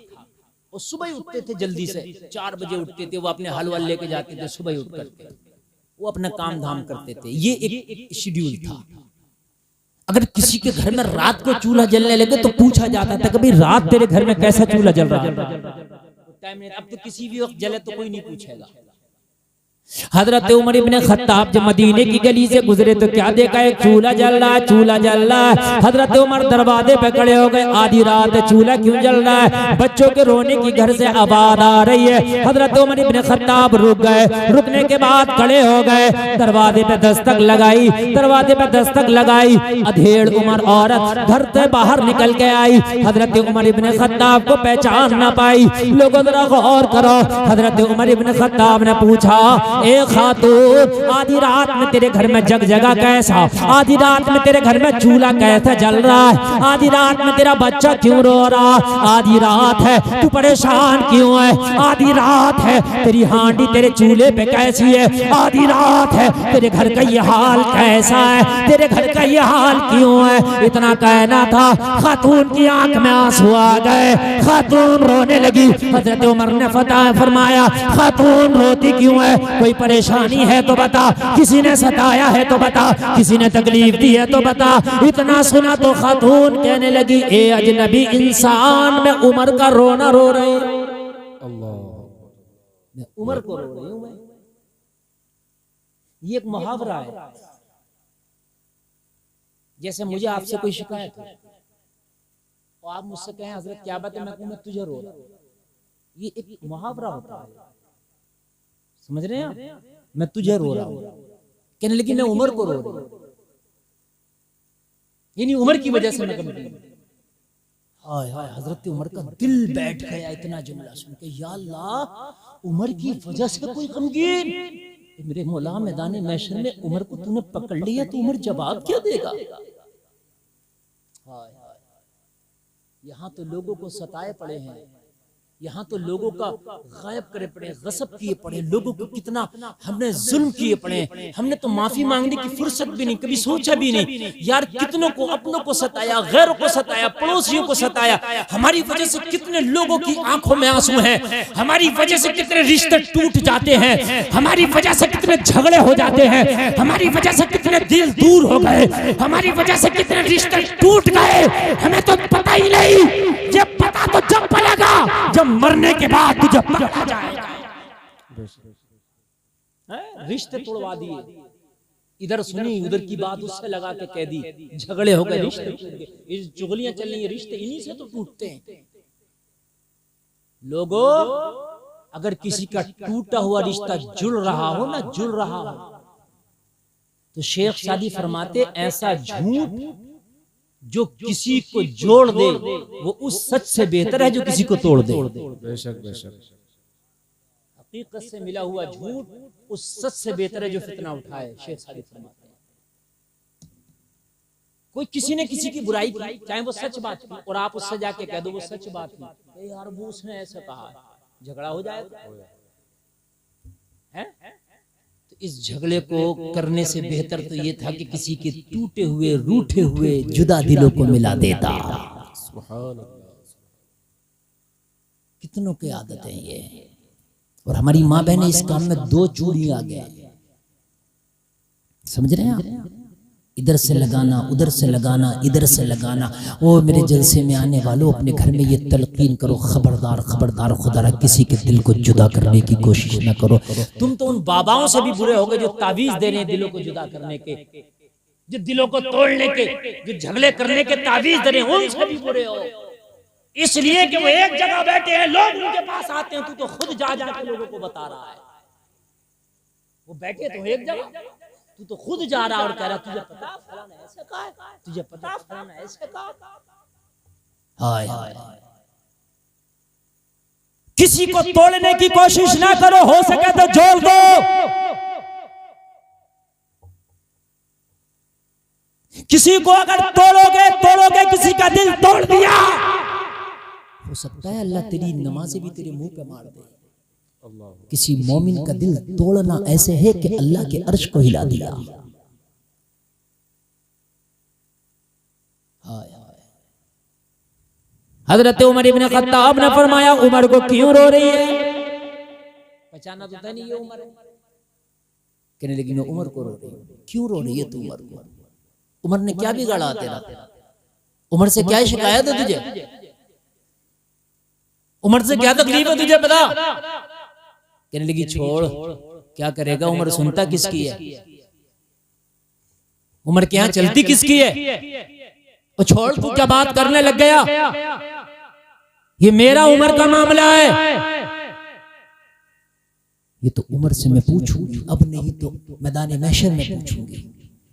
और सुबह ही उठते थे जल्दी से, 4 बजे उठते थे, वो अपने हलवा लेके जाते थे, सुबह ही उठ करके वो अपना काम धाम करते थे। ये एक शेड्यूल था। अगर किसी के घर में रात को चूल्हा जलने लगे तो पूछा जाता था कभी रात तेरे घर में कैसा चूल्हा जल रहा है। टाइम नहीं, अब तो किसी भी वक्त जले तो कोई नहीं पूछेगा। हजरत उमर इब्ने खत्ताब जब मदीने की गली से गुजरे तो क्या देखा, एक चूल्हा जल रहा है, चूल्हा जल रहा है। हजरत उमर दरवाजे पे खड़े हो गए, आधी रात चूल्हा क्यों जल रहा है, बच्चों के रोने की घर से आवाज आ रही है। हजरत उमर इब्ने खत्ताब रुक गए, रुकने के बाद खड़े हो गए, दरवाजे पे दस्तक लगाई, दरवाजे पे दस्तक लगाई। अधेड़ उमर औरत घर से बाहर निकल के आई, हजरत उमर इब्ने खत्ताब को पहचान ना पाई। लोगों जरा गौर करो, हजरत उमर इब्ने खत्ताब ने पूछा, ए खातून, आधी रात में तेरे घर में जगजगा कैसा, आधी रात में तेरे घर में चूल्हा कैसा जल रहा है, आधी रात में तेरा बच्चा क्यों रो रहा, आधी रात है तू परेशान क्यों है, आधी रात है तेरी हांडी तेरे चूल्हे पे कैसी है, आधी रात है तेरे घर का ये हाल कैसा है, तेरे घर का ये हाल क्यों है। इतना कहना था, खातून की आंख में आंसू आ गए, खातून रोने लगी। हजरत उमर ने फरमाया, खातून रोती क्यों है, कोई परेशानी है तो बता, किसी ने सताया है तो बता, किसी ने तकलीफ दी है तो बता। इतना सुना तो खातून कहने लगी, ए अजनबी इंसान, मैं उमर का रोना रो रही हूं, मैं उमर को रो रही हूं। मैं ये एक मुहावरा है, जैसे मुझे आपसे कोई शिकायत है और आप मुझसे कहें हजरत क्या बात है, मैं तुझे रो रहा हूं, ये एक मुहावरा होता है, समझ रहे हैं। मैं तुझे रो रहा हूं, कहने लगी मैं उमर को रो रही हूं, यानी उमर की वजह से मैं कम। हाय हाय, हजरत उमर का दिल बैठ गया इतना जुमला सुन के, या अल्लाह, उमर की वजह से कोई गमगीन। मेरे मौला, मैदान महशर में उमर को तूने पकड़ लिया तो उमर जवाब क्या देगा। हाय हाय, यहाँ तो लोगों को सताए पड़े हैं, यहाँ तो लोगों का गायब करे पड़े, गसब किए पड़े, लोगों को कितना हमने जुल्म किए पड़े। हमने तो माफी मांगने की फुर्सत भी नहीं, कभी सोचा भी नहीं यार, कितनों को, अपनों को सताया, गैरों को सताया, पड़ोसियों को सताया। हमारी वजह से कितने लोगों की आंखों में आंसू हैं, हमारी वजह से कितने रिश्ते टूट जाते हैं, हमारी वजह से कितने झगड़े हो जाते हैं, हमारी वजह से कितने दिल दूर हो गए, हमारी वजह से कितने रिश्ते टूट गए, हमें तो पता ही नहीं। जब पता तो जब पड़ेगा, जब मरने के बाद तुझे पकड़ा जाएगा। रिश्ते तोड़वा दिए, इधर सुनी उधर की बात उससे लगा के कह दी, झगड़े हो गए, रिश्ते, चुगलियां चल रही है, रिश्ते इन्हीं से तो टूटते हैं। लोगों, अगर किसी का टूटा हुआ रिश्ता जुड़ रहा हो ना, जुड़ रहा हो, तो शेख सादी फरमाते, ऐसा झूठ जो किसी को जोड़ दे वो उस सच से बेहतर है जो किसी को तोड़ दे। बेशक बेशक, हकीकत से मिला हुआ झूठ उस सच से बेहतर है जो फितना उठाए। शेख सादी फरमाते हैं, कोई किसी ने किसी की बुराई की, चाहे वो सच बात की, और आप उससे जाके कह दो वो सच बात की, यार वो उसने ऐसा कहा, झगड़ा हो जाएगा है। तो इस झगड़े को करने से बेहतर तो ये था कि किसी के टूटे हुए, रूठे हुए, जुदा दिलों को मिला देता। कितनों की आदत है ये, और हमारी माँ बहनें इस काम में दो चूड़ी आ गए, समझ रहे हैं आप। इधर से लगाना, उधर से लगाना, इधर से लगाना। ओ मेरे जलसे में आने वालों, अपने घर में ये तलकीन करो, खबरदार खबरदार, खुदा किसी के दिल को जुदा करने की कोशिश न करो। तुम तो उन बाबाओं से भी बुरे हो गए जो तावीज दे रहे हैं दिलों को जुदा करने के, जो दिलों को तोड़ने के, जो झगड़े करने के तावीज दे रहे हैं, उनसे भी बुरे हो। इसलिए कि वो एक जगह बैठे हैं, लोग उनके पास आते हैं, तू तो खुद जा जाके लोगों को बता रहा है। वो बैठे तो एक जगह, तू तो खुद जा रहा और कह रहा, तुझे पता फलाना ऐसे कहा, तुझे पता फलाना ऐसे कहा। हाय हाय, किसी को तोड़ने की कोशिश ना करो, हो सके तो जोड़ दो। किसी को अगर तोड़ोगे किसी का दिल तोड़ दिया, हो सकता है अल्लाह तेरी नमाज़ें भी तेरे मुंह पे मार दे। किसी मोमिन का दिल तोड़ना ऐसे है कि अल्लाह के अर्श को हिला दिया। हजरत उमर इब्ने खत्ताब ने फरमाया, उमर को क्यों रो रही है? पहचाना तो था नहीं ये उमर है। कहने लगी मैं उमर को रो रही हूँ। क्यों रो रही है तू उमर को? उमर ने क्या बिगाड़ा तेरा? उमर से क्या शिकायत है तुझे? उमर से क्या तकलीफ है तुझे पता? कहने लगी छोड़, क्या करेगा? उमर सुनता किसकी है? उमर के यहाँ चलती किसकी है? और छोड़ तू क्या बात करने लग गया? ये मेरा उमर का मामला है। ये तो उमर से मैं पूछूंगी, अब नहीं तो मैदान महशर में पूछूंगी।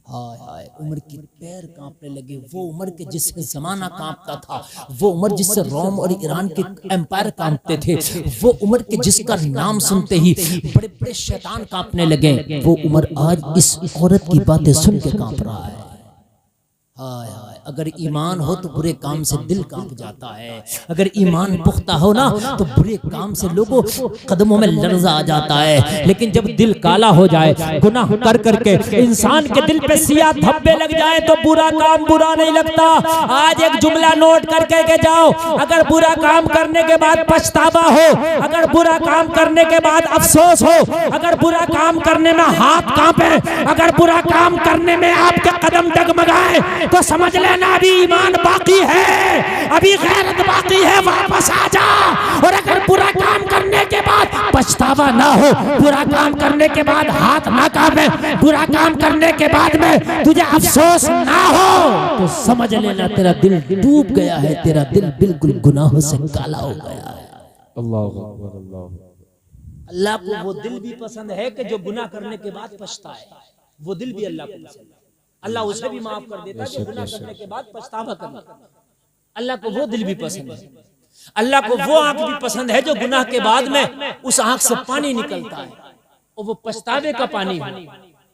हाय हाय, उमर के पैर कांपने लगे। वो उमर के जिससे जमाना कांपता था, वो उमर जिससे रोम और ईरान के एम्पायर कांपते थे, वो उमर के जिसका नाम सुनते ही बड़े बड़े शैतान कांपने लगे, वो उमर आज इस औरत की बातें सुन के कांप रहा है। हाय हाय, अगर ईमान हो तो बुरे काम से दिल कांप जाता है। अगर ईमान पुख्ता हो ना तो बुरे काम से लोगों कदमों में लर्जा आ जाता है। लेकिन जब दिल काला हो जाए, गुनाह कर करके इंसान के दिल पे सिया धब्बे लग जाए तो बुरा काम बुरा नहीं लगता। आज एक जुमला नोट करके के जाओ, अगर बुरा काम करने के बाद पछतावा हो, अगर बुरा काम करने के बाद अफसोस हो, अगर बुरा काम करने में हाथ कांपे, अगर बुरा काम करने में आपके कदम डगमगाए, तो समझ लेना अभी ईमान बाकी है, अभी गैरत बाकी है, वापस आ जा। और अगर बुरा काम करने के बाद पछतावा ना हो, बुरा काम करने के बाद हाथ ना कांपे, बुरा काम करने के बाद में तुझे अफसोस ना हो, तो समझ लेना तेरा दिल डूब गया है, तेरा दिल बिल्कुल गुनाहों से काला हो गया है। अल्लाह को वो दिल भी पसंद है कि जो गुनाह करने के बाद पछताए। वो दिल भी अल्लाह को पसंद है। अल्लाह उसे भी माफ कर देता है जो गुनाह करने के बाद पछतावा करे। अल्लाह को वो दिल भी पसंद है। अल्लाह को वो आंख भी पसंद है जो गुनाह के बाद में उस आंख से पानी निकलता है और वो पछतावे का पानी है।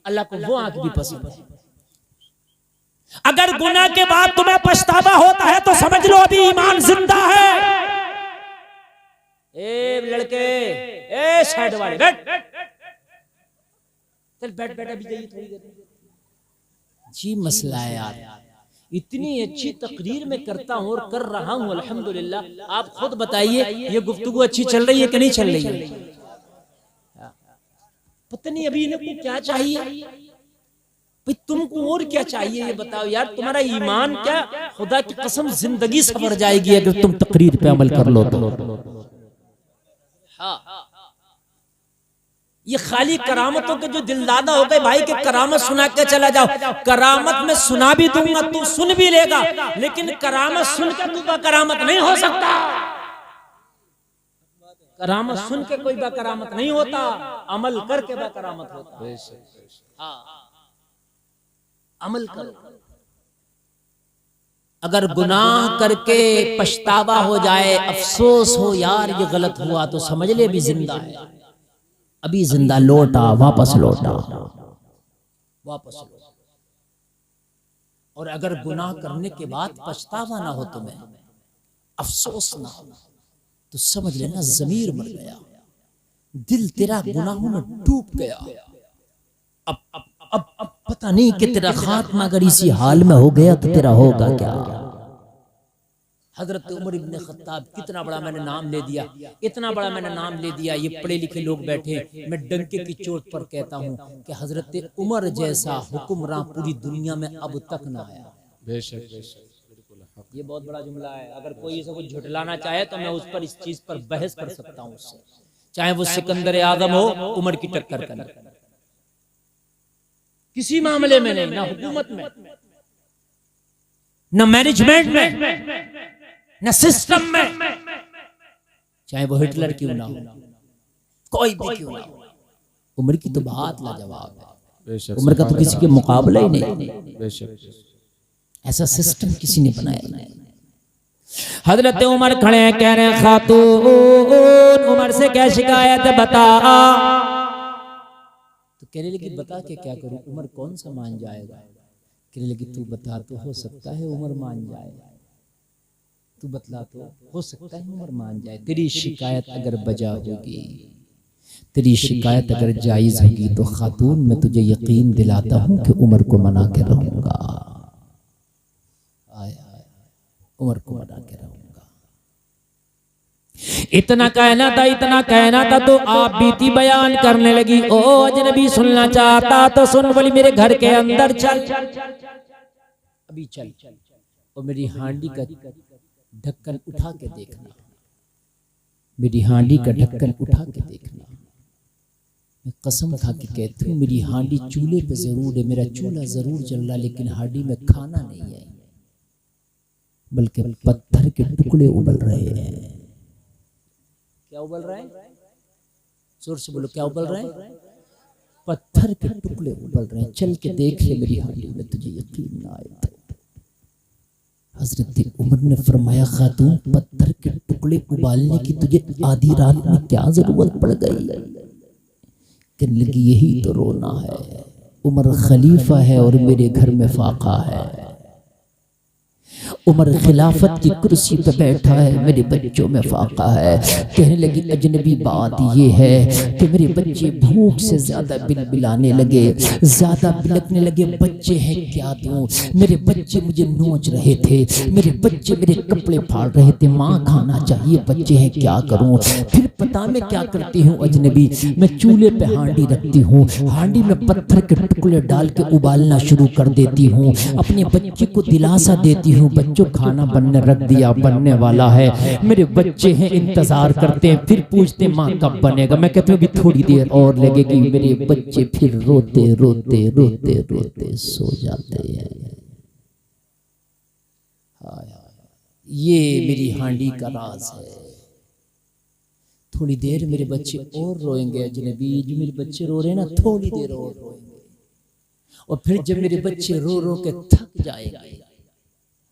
अल्लाह को वो आंख भी पसंद है। अगर गुनाह के बाद तुम्हें पछतावा होता है तो समझ लो अभी ईमान जिंदा है। ए लड़के, ए साइड वाले, बैठ, चल बैठ बैठ, अभी जाइए थोड़ी देर। जी मसला है यार, इतनी अच्छी तकरीर में करता हूँ और कर रहा हूँ अल्हम्दुलिल्लाह। आप खुद बताइए ये गुफ्तगू अच्छी चल रही है कि नहीं चल रही है? पता नहीं अभी इनको क्या चाहिए भाई, तुमको और क्या चाहिए ये बताओ यार। तुम्हारा ईमान क्या, खुदा की कसम जिंदगी सवर जाएगी अगर तुम तकरीर पे अमल कर लो तो। हाँ, ये खाली करामतों के जो दिलदादा हो गए भाई, के करामत सुना के चला जाओ। करामत में सुना भी दूंगा, तू सुन भी लेगा, लेकिन करामत सुन के तू करामत नहीं हो सकता। करामत सुन के कोई करामत नहीं होता, अमल करके करामत होता है। हाँ, अमल करो। अगर गुनाह करके पछतावा हो जाए, अफसोस हो यार ये गलत हुआ, तो समझ ले भी जिंदा है, अभी जिंदा। लौटा, वापस लौटा, वापस लौटा। और अगर गुनाह करने के बाद पछतावा ना हो, तुम्हें अफसोस ना हो, तो समझ लेना ज़मीर मर गया, दिल तेरा गुनाहों में डूब गया। अब पता नहीं कि तेरा खात्मा अगर इसी हाल में हो गया तो तेरा होगा क्या। हजरत उमर इब्न खत्ताब, कितना बड़ा मैंने नाम ले दिया, इतना बड़ा मैंने नाम ले दिया। ये पढ़े लिखे लोग बैठे, मैं डंके की चोट पर कहता हूँ कि हजरत उमर जैसा हुक्मरान पूरी दुनिया में अब तक ना आया। बेशक बेशक, ये बहुत बड़ा जुमला है। अगर कोई इसे कुछ झुटलाना चाहे तो मैं उस पर, इस चीज पर बहस कर सकता हूँ उससे, चाहे वो सिकंदर आजम हो, उमर की टक्कर करना। किसी मामले में नहीं, ना हुकूमत में, न मैनेजमेंट में, न सिस्टम में, चाहे वो हिटलर क्यों ना हो, कोई भी क्यों ना हो, उमर की तो बात लाजवाब है। उमर का तो किसी के मुकाबला ही नहीं। ऐसा सिस्टम किसी ने बनाया नहीं। हजरत उमर खड़े हैं, कह रहे हैं खातून उमर से क्या शिकायत बता। तो कहने लगी बता के क्या करूं, उमर कौन सा मान जाएगा। कहने लगी तू बता, तो हो सकता है उमर मान जाए, तू बतला तो हो सकता है उमर मान जाए। तेरी शिकायत अगर बजा होगी, तेरी शिकायत अगर जायज होगी, तो खातून मैं तुझे यकीन दिलाता हूं कि उमर को मना के रहूंगा। उमर को मना के रहूंगा। इतना कहना था, इतना कहना था तो आप बीती बयान करने लगी। ओ अजनबी सुनना चाहता तो सुन, बोली मेरे घर के अंदर चल, अभी चल, और मेरी हांडी का ढक्कन उठा के देखना, मेरी हांडी का ढक्कन उठा के देखना। मैं कसम खा के कहती हूँ मेरी हांडी चूल्हे पे जरूर है, मेरा चूल्हा जरूर जल रहा, लेकिन हांडी में खाना नहीं है, बल्कि पत्थर के टुकड़े उबल रहे हैं। क्या उबल रहा है? जोर से बोलो, क्या उबल रहा है? पत्थर के टुकड़े उबल रहे हैं। चल के देख ले मेरी हांडी में, तुझे यकीन ना आए तो। हजरत उमर ने फरमाया, खातून पत्थर के टुकड़े उबालने की तुझे आधी रात में क्या जरूरत पड़ गई? कहने लगी, यही तो रोना है, उमर खलीफा है और मेरे घर में फाका है। उमर खिलाफत की कुर्सी पे बैठा है, मेरे बच्चों में फाका है। कहने लगी, अजनबी बात ये है कि मेरे बच्चे भूख से ज्यादा बिलबिलाने लगे, ज्यादा बिलकने लगे। बच्चे हैं क्या दूं? मेरे बच्चे मुझे नोच रहे थे, मेरे बच्चे मेरे कपड़े फाड़ रहे थे, माँ खाना चाहिए, बच्चे हैं क्या करूं? फिर पता मैं क्या करती हूँ अजनबी, मैं चूल्हे पे हांडी रखती हूँ, हांडी में पत्थर के टुकड़े डाल के उबालना शुरू कर देती हूँ, अपने बच्चे को दिलासा देती हूँ, बच्चों खाना बनने रख दिया, बनने वाला है। मेरे बच्चे हैं, इंतजार करते हैं, फिर पूछते माँ कब बनेगा। मैं कहती हूँ अभी थोड़ी देर और लगेगी। मेरे बच्चे फिर रोते रोते रोते रोते सो जाते हैं। ये मेरी हांडी का राज है। थोड़ी देर मेरे बच्चे और रोएंगे अजनबी, जो मेरे बच्चे रो रहे हैं ना, थोड़ी देर और रोएंगे, और फिर जब मेरे बच्चे रो रो के थक जाएंगे,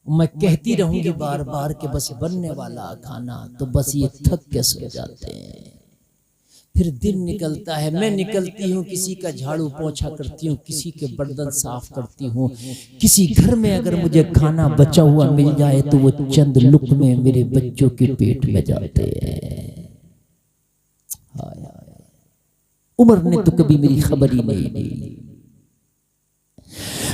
मैं कहती रहूंगी बार बार कि बस बनने वाला खाना, तो बस ये थक के सो जाते हैं। फिर दिन निकलता है, मैं निकलती हूँ, किसी का झाड़ू पोछा करती हूँ, किसी के बर्तन साफ करती हूँ। किसी घर में अगर मुझे खाना बचा हुआ मिल जाए तो वो चंद लुक़मे मेरे बच्चों के पेट में जाते हैं। उमर ने तो कभी मेरी खबर ही नहीं ली।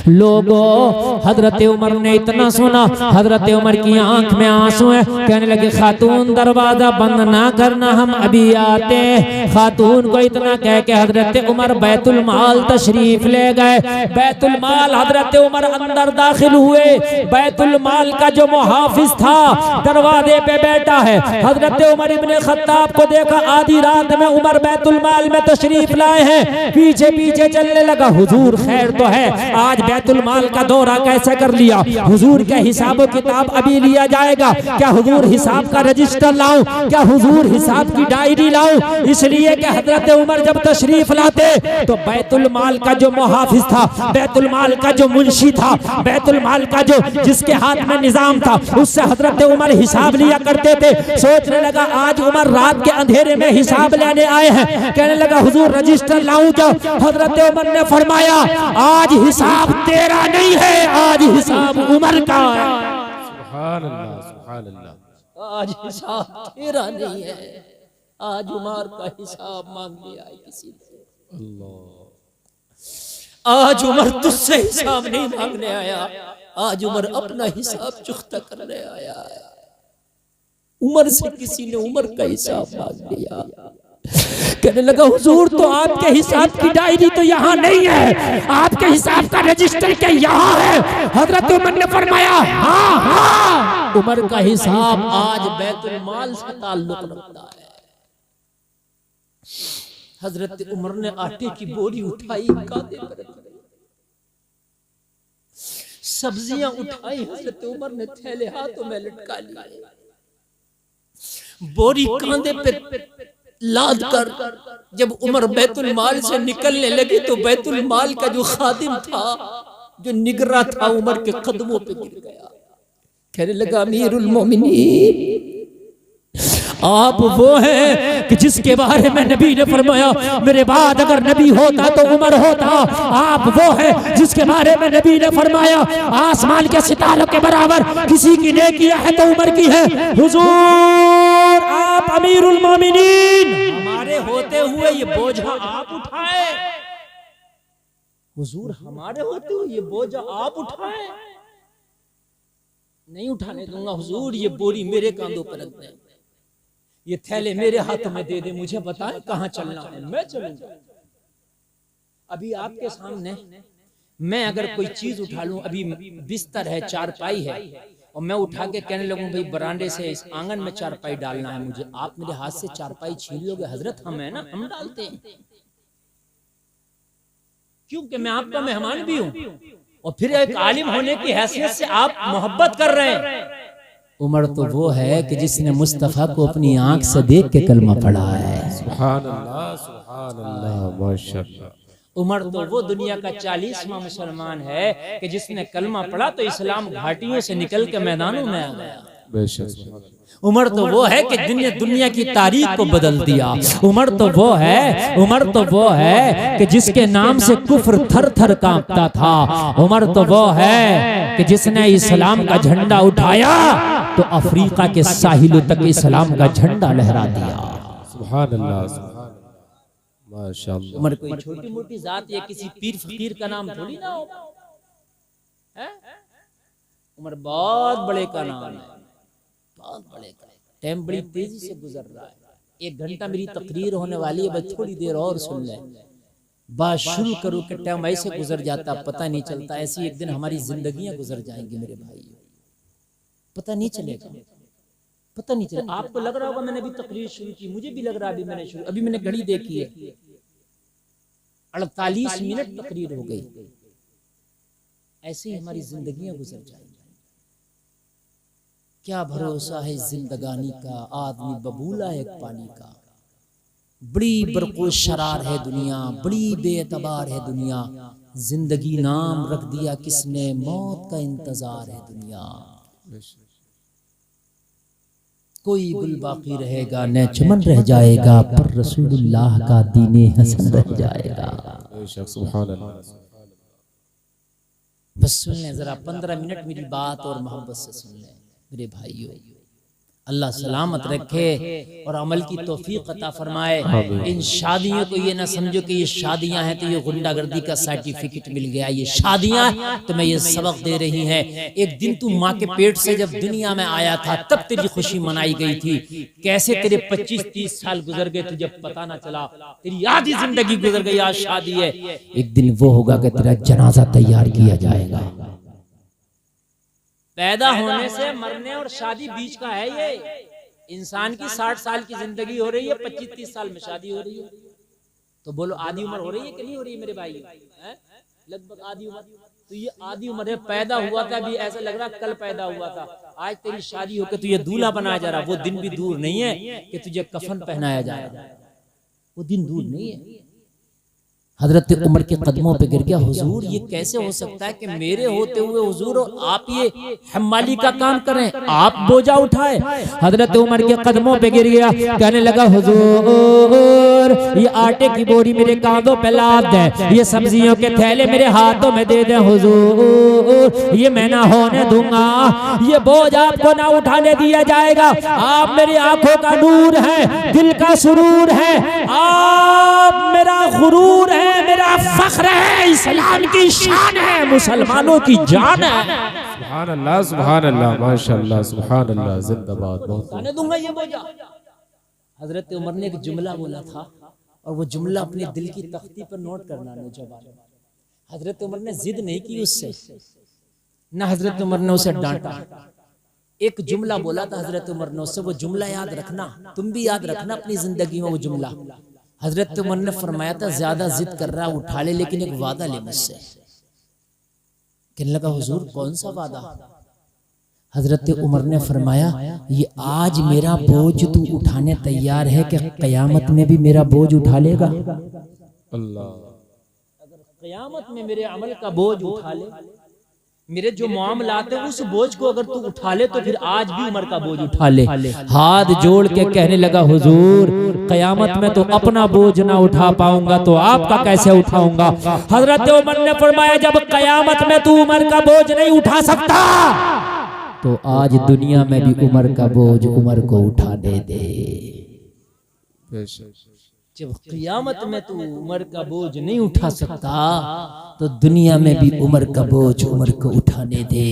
लोगों, हजरत उमर ने इतना सुना, हजरत उमर की आंख में आंसू है। कहने लगे, खातून दरवाजा बंद ना करना, हम अभी आते हैं। खातून को इतना कह के हजरत उमर बैतुल माल तशरीफ ले गए। बैतुल माल, हजरत उमर अंदर दाखिल हुए। बैतुल माल का जो मुहाफिज था दरवाजे पे बैठा है। हजरत उमर इब्ने खत्ताब को देखा, आधी रात में उमर बैतुल माल में तशरीफ लाए हैं। पीछे पीछे चलने लगा, हुजूर खैर तो है, आज बैतुल माल का दौरा कैसे कर लिया? हुजूर के हिसाब किताब अभी लिया जाएगा, क्या हुजूर हिसाब का रजिस्टर लाऊं? क्या हुजूर हिसाब की डायरी लाऊं? इसलिए कि हजरत उमर जब तशरीफ लाते तो बैतुल माल का जो मुहाफिज था, बैतुल माल का जो मुंशी था, बैतुल माल का जो जिसके हाथ में निजाम था, उससे हजरत उमर हिसाब लिया करते थे। सोचने लगा आज उमर रात के अंधेरे में हिसाब लेने आए हैं। कहने लगा, हुजूर रजिस्टर लाऊं क्या? हजरत उमर ने फरमाया, आज हिसाब तेरा नहीं है, आज हिसाब उमर का है। सुभान अल्लाह, सुभान अल्लाह। आज हिसाब तेरा नहीं है, आज उमर का हिसाब मांगने आए किसी से। अल्लाह, आज उमर तुझसे हिसाब नहीं मांगने आया, आज उमर अपना हिसाब चुकता करने आया है। उमर से किसी ने उमर का हिसाब मांग लिया। कहने लगा, हुजूर तो आपके हिसाब की डायरी तो यहाँ नहीं है, आपके हिसाब का रजिस्टर क्या यहाँ है? हजरत उमर ने फरमाया, हाँ हाँ, उमर का हिसाब आज बैतुल माल से ताल्लुक रखता है। हजरत उमर ने आटे की बोरी उठाई, कांधे पर रखी, सब्जियां उठाई, हजरत उमर ने थैले हाथों में लटका लिए, बोरी कांधे पे लाद कर जब उमर बैतुल माल से निकलने लगी तो बैतुल माल का जो खादिम था, जो निगरा था, उमर के कदमों पे गिर गया। कहने लगा, अमीरुल मोमिनीन, आप वो हैं कि जिसके बारे में नबी ने फरमाया, मेरे बाद अगर नबी होता तो उमर होता। आप वो हैं जिसके बारे में नबी ने फरमाया, आसमान के सितारों के बराबर किसी की नेकियां है तो उमर की है। हुजूर आप अमीरुल मोमिनीन, हमारे होते हुए ये बोझा आप उठाए। हुजूर हमारे होते हुए ये बोझा आप उठाए। नहीं उठाने दूंगा हुजूर, ये बोरी मेरे कांधों पर रख दें, ये थैले मेरे हाथ में दे दे, मुझे बताएं कहां चलना है, मैं चलूंगा। अभी आपके सामने मैं अगर कोई चीज उठा लूं, अभी बिस्तर है, चारपाई है, और मैं उठा के कहने लगूं भाई बरांडे से इस आंगन में चारपाई डालना है मुझे, आप मेरे हाथ से चारपाई छीन लोगे? हजरत हम है ना, हम डालते हैं। क्योंकि मैं आपका मेहमान भी हूं और फिर एक आलिम होने की हैसियत से आप मोहब्बत कर रहे हैं। उमर तो वो है कि जिसने मुस्तफा को अपनी आंख से देख के कलमा पढ़ा है। सुभान अल्लाह, माशाअल्लाह। उमर तो वो दुनिया का 40वां मुसलमान है कि जिसने कलमा पढ़ा तो इस्लाम घाटियों से निकल के मैदानों में आ गया। बेशक। उमर तो वो है कि दुनिया की तारीख को बदल दिया। उमर तो वो है कि जिसके नाम से कुफ्र थर थर कांपता था। उमर तो वो है कि जिसने इस्लाम का झंडा उठाया तो अफ्रीका के साहिलों तक इस्लाम का झंडा लहरा दिया। सुभान अल्लाह, माशाअल्लाह। उमर कोई छोटी मोटी जात या किसी पीर फकीर का नाम थोड़ी ना हो, उमर बहुत बड़े का नाम है, बहुत बड़े का। टाइम बड़ी तेजी से गुजर रहा है। 1 घंटा मेरी तकरीर होने वाली है, बस थोड़ी देर और सुन ले। बात शुरू करूं कि टाइम ऐसे गुजर जाता पता नहीं चलता। ऐसी एक दिन हमारी जिंदगियां गुजर जाएंगी मेरे भाई, पता नहीं चलेगा, पता नहीं चलेगा। आपको लग रहा होगा मैंने अभी तकरीर शुरू की, मुझे भी लग रहा है अभी मैंने घड़ी देखी है 48 मिनट तकरीर हो गई। ऐसे ही हमारी जिंदगियां गुजर जाएंगी। क्या भरोसा है जिंदगानी का, आदमी बबूला एक पानी का। बड़ी बरको शरार है दुनिया, बड़ी बेतबार है दुनिया। जिंदगी नाम रख दिया किसने, मौत का इंतजार है दुनिया। कोई गुल बाकी रहेगा न चमन रह जाएगा, पर रसूलुल्लाह का दीने हसन रह जाएगा। बस सुन लें जरा, 15 मिनट मेरी बात और मोहब्बत से सुन लें मेरे भाइयों। अल्लाह सलामत रखे और अमल की तौफीक अता फरमाए। इन शादियों को ये ना समझो कि ये शादियां हैं तो ये गुंडागर्दी का सर्टिफिकेट मिल गया। ये शादियां तो मैं ये सबक दे रही हैं। एक दिन तू माँ के पेट से जब दुनिया में आया था तब तेरी खुशी मनाई गई थी। कैसे तेरे 25-30 साल गुजर गए तुझे पता ना चला, तेरी आधी जिंदगी गुजर गई। आज शादी है, एक दिन वो होगा कि तेरा जनाजा तैयार किया जाएगा। पैदा होने से मरने और शादी बीच का है ये। इंसान की 60 साल की जिंदगी हो रही है, 25-30 साल में शादी हो रही है। तो बोलो आधी उम्र हो रही है कि नहीं हो रही है मेरे भाई? लगभग आधी उम्र। तो ये आधी उम्र है, पैदा हुआ था अभी ऐसा लग रहा कल पैदा हुआ था। आज तेरी शादी होकर तुझे दूल्हा बनाया जा रहा। वो दिन भी दूर नहीं है कि तुझे कफन पहनाया जाएगा, वो दिन दूर नहीं है। हजरत उमर के कदमों पे गिर गया। हुजूर ये कैसे हो सकता है कि मेरे होते हुए हुजूर आप ये हम्माली का काम करें, आप बोझा उठाए। हजरत उमर के कदमों पे गिर गया, कहने लगा हुजूर ये आटे की बोरी मेरे कांधों पे लाद दे, ये सब्जियों के थैले मेरे हाथों में दे दे हुजूर, ये मैं ना होने दूंगा, ये बोझ आपको ना उठाने दिया जाएगा। आप मेरी आंखों का नूर है, दिल का सुरूर है, आप मेरा गुरूर है, मेरा फख्र है, इस्लाम की शान है, मुसलमानों की जान है। सुभान अल्लाह, सुभान अल्लाह, माशाअल्लाह, सुभान अल्लाह, जिंदाबाद। बहुत आने दूंगा ये बोझा। हजरत उमर ने एक जुमला बोला था और वो जुमला अपने दिल की तख्ती पर नोट करना नौजवान। हजरत उमर ने जिद नहीं की उससे, ना हजरत उमर ने उसे डांटा। एक जुमला बोला था हजरत उमर ने उससे, वो जुमला याद रखना, तुम भी याद रखना अपनी जिंदगी में वो जुमला। हजरत उमर ने फरमाया था ज्यादा जिद कर रहा उठा ले, लेकिन एक वादा ले मुझसे। कहने लगा हुजूर कौन सा वादा? हजरत उमर ने फरमाया ये आज मेरा बोझ तू उठाने तैयार है कि कयामत में भी मेरा बोझ उठा लेगा? अल्लाह, अगर कयामत में मेरे अमल का बोझ उठा ले, मेरे जो मामलात है उस बोझ को अगर तू उठा ले तो फिर आज भी उमर का बोझ उठा ले। हाथ जोड़ के कहने लगा हुजूर कयामत में तो अपना बोझ ना उठा पाऊंगा तो आपका कैसे उठाऊंगा? हजरत उमर ने फरमाया जब कयामत में तू उमर का बोझ नहीं उठा सकता तो आज दुनिया में भी उमर का बोझ उमर को उठाने दे। जब क़यामत में तू उमर का बोझ नहीं उठा सकता तो दुनिया में भी उमर का बोझ उमर को उठाने दे।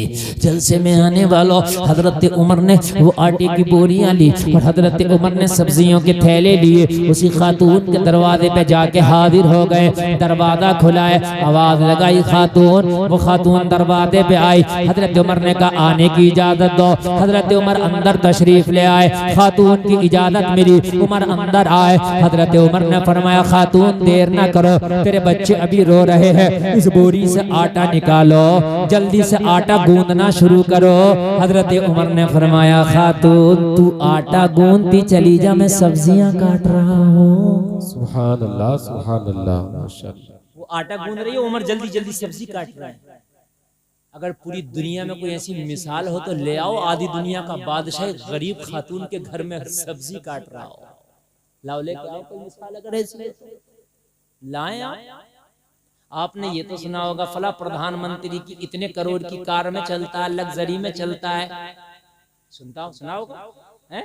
जलसे में आने वालों, हजरत उमर ने वो आटे की बोरियां ली और हजरत उमर ने सब्जियों के थैले लिए, उसी खातून के दरवाजे पे जाके हाजिर हो गए। दरवाजा खुलाए, आवाज लगाई खातून, वो खातून दरवाजे पे आई। हजरत उमर ने कहा आने की इजाजत दो। हजरत उमर अंदर तशरीफ ले आए, खातून की इजाजत मिली, उमर अंदर आए। हजरत उमर उमर ने फरमाया खातून देर ना करो, तेरे बच्चे अभी रो रहे हैं, इस बोरी से आटा निकालो, जल्दी से आटा गूंदना शुरू करो। हजरत उमर ने फरमाया खातून तू आटा गूंदती चली जा, मैं सब्जियां काट रहा हूँ। सुभान अल्लाह, सुभान अल्लाह, माशाअल्लाह। वो आटा गूंद रही है, उमर जल्दी जल्दी सब्जी काट रहा है। अगर पूरी दुनिया में कोई ऐसी मिसाल हो तो ले आओ, आधी दुनिया का बादशाह गरीब खातून के घर में सब्जी काट रहा हो, लाओ लेके आओ कोई मिसाल अगर ऐसी लाएं आप। आपने ये तो सुना होगा फला प्रधानमंत्री की इतने करोड़ की कार में चलता है, लग्जरी में चलता है, सुना होगा है?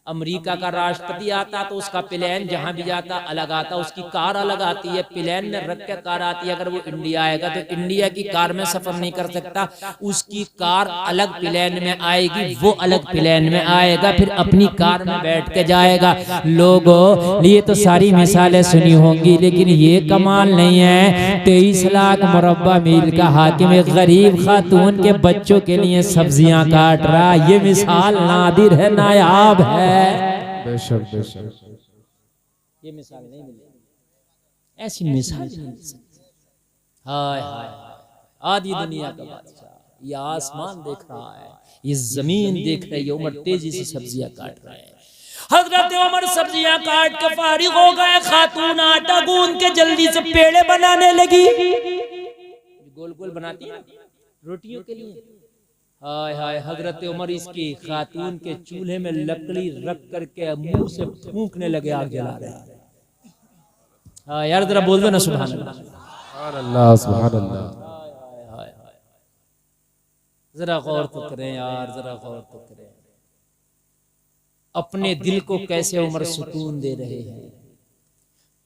अमेरिका का राष्ट्रपति आता तो उसका प्लेन जहां भी जाता अलग आता, उसकी कार अलग आती है, प्लेन में रख के कार आती है। अगर वो इंडिया आएगा तो इंडिया की कार में सफर नहीं कर सकता, उसकी कार अलग प्लेन में आएगी, वो अलग प्लेन में आएगा, फिर अपनी कार में बैठ के जाएगा। लोगों ये तो सारी मिसालें सुनी होंगी, लेकिन ये कमाल नहीं है 23 लाख मुरब्बा मील का हाकिम एक गरीब खातून के बच्चों के लिए सब्जियां काट रहा। ये मिसाल नादिर है, नायाब है। बेशक बेशक, ये मिसाल नहीं मिलेगी, ऐसी मिसाल नहीं मिल सकती। हाय हाय, आधी दुनिया का बादशाह, ये आसमान देख रहा है, ये जमीन देख रही है, उमर तेजी से सब्जियां काट रहा है। हजरत उमर सब्जियां काट के फारिग हो गए, खातून आटा गूंद के जल्दी से पेड़े बनाने लगी, गोल गोल बनाती है रोटियों के लिए। हाय हाय, हजरत उमर इसकी खातून के चूल्हे में लकड़ी रख करके मुंह से फूंकने लगे, आग जला रहे हैं। हाँ यार जरा बोल दो ना सुभान अल्लाह, सुभान अल्लाह, सुभान अल्लाह। जरा गौर तो करें यार, जरा गौर तो करें, अपने दिल को कैसे उमर सुकून दे रहे हैं।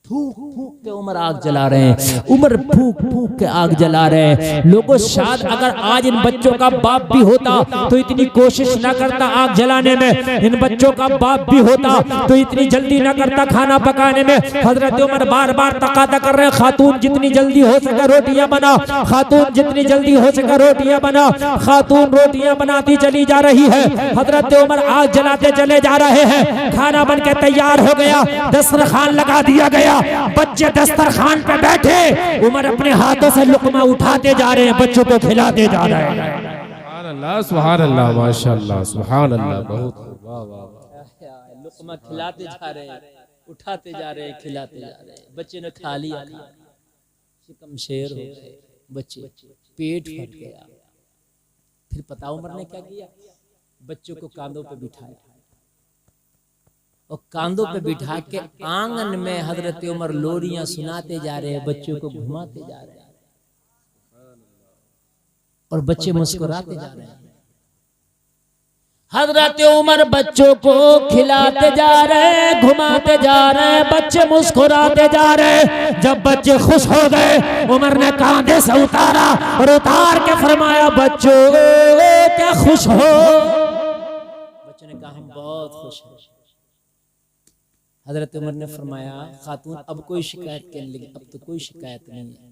फूंक फूंक के उमर आग जला रहे हैं, उमर फूंक फूंक के आग जला रहे हैं। लोगों शायद अगर आज इन बच्चों का बाप भी होता तो इतनी कोशिश ना करता आग जलाने में, इन बच्चों का बाप भी होता तो इतनी जल्दी ना करता खाना पकाने में। हजरत उमर बार बार तकादा कर रहे हैं खातून जितनी जल्दी हो सके रोटियां बना, खातून जितनी जल्दी हो सके रोटियां बना। खातून रोटियां बनाती चली जा रही है, हजरत उमर आग जलाते चले जा रहे हैं। खाना बन के तैयार हो गया, दस्तरखान लगा दिया गया, बच्चे दस्तरखान पे बैठे, उमर अपने हाथों से लुकमा उठाते जा रहे हैं, बच्चों को खिलाते जा रहे हैं। सुभान अल्लाह, सुभान अल्लाह, माशाअल्लाह, सुभान अल्लाह, बहुत वाह वाह वाह। लुकमा खिलाते जा रहे हैं, उठाते जा रहे हैं, खिलाते जा रहे हैं। बच्चे ने खा लिया, शिकम शेर हो गए बच्चे, पेट फट गया। फिर पता उमर ने क्या किया, बच्चों को कांधों पे बिठाया और कांधों पे बिठा के आंगन में हजरत उमर लोरियां सुनाते जा रहे हैं, बच्चों को घुमाते जा रहे हैं और बच्चे मुस्कुराते जा रहे हैं। हजरत उमर बच्चों को खिलाते जा रहे हैं, घुमाते जा रहे हैं, बच्चे मुस्कुराते जा रहे हैं। जब बच्चे खुश हो गए, उमर ने कांधे से उतारा और उतार के फरमाया बच्चों क्या खुश हो? बच्चों ने कहा हम बहुत खुश हैं। हजरत उमर ने फरमाया खातून अब कोई शिकायत करने लगी, अब तो कोई शिकायत नहीं है।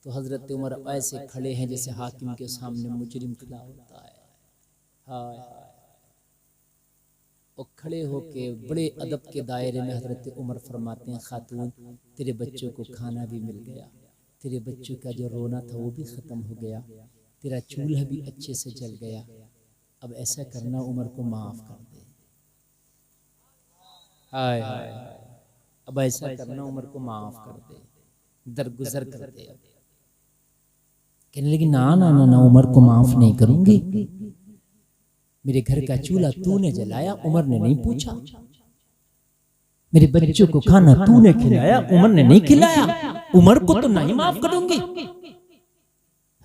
तो हजरत उमर ऐसे खड़े हैं जैसे हाकिम के सामने मुजरिम खड़ा होता है। हाय और खड़े होके बड़े अदब के दायरे में हजरत उमर फरमाते हैं खातून तेरे बच्चों को खाना भी मिल गया, तेरे बच्चों का जो रोना था वो भी ख़त्म हो गया, तेरा चूल्हा भी अच्छे से जल गया। अब ऐसा करना उमर को माफ़ कर दे। हाय हाय, अब ऐसा करना उमर को माफ़ कर दे, दरगुजर कर दे। कहने लगी ना ना ना ना, उमर को माफ़ नहीं करूंगी। मेरे घर का चूल्हा तूने जलाया, उमर ने नहीं पूछा। मेरे बच्चों को खाना तूने खिलाया, उमर ने नहीं खिलाया, उमर को तो नहीं माफ करूंगी।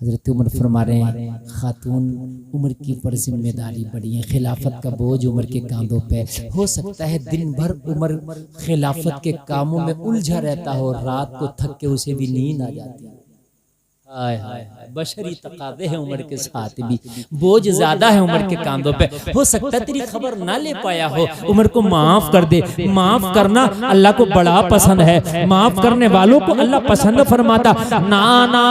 हजरत उमर फरमा रहे हैं खातून उमर की ऊपर जिम्मेदारी बड़ी है, खिलाफत का बोझ उमर के कांधों पे। हो सकता है दिन भर उमर खिलाफत के कामों में उलझा रहता हो, रात को थक के उसे भी नींद आ जाती है। हाय हाय हाय, बशरी तकाज़े हैं उम्र के साथ भी, बोझ ज्यादा है उम्र के कांधों पे। हो सकता है तेरी खबर ना ले पाया हो, उम्र को माफ कर दे। माफ करना अल्लाह को बड़ा पसंद है, माफ करने वालों को अल्लाह पसंद फरमाता। ना ना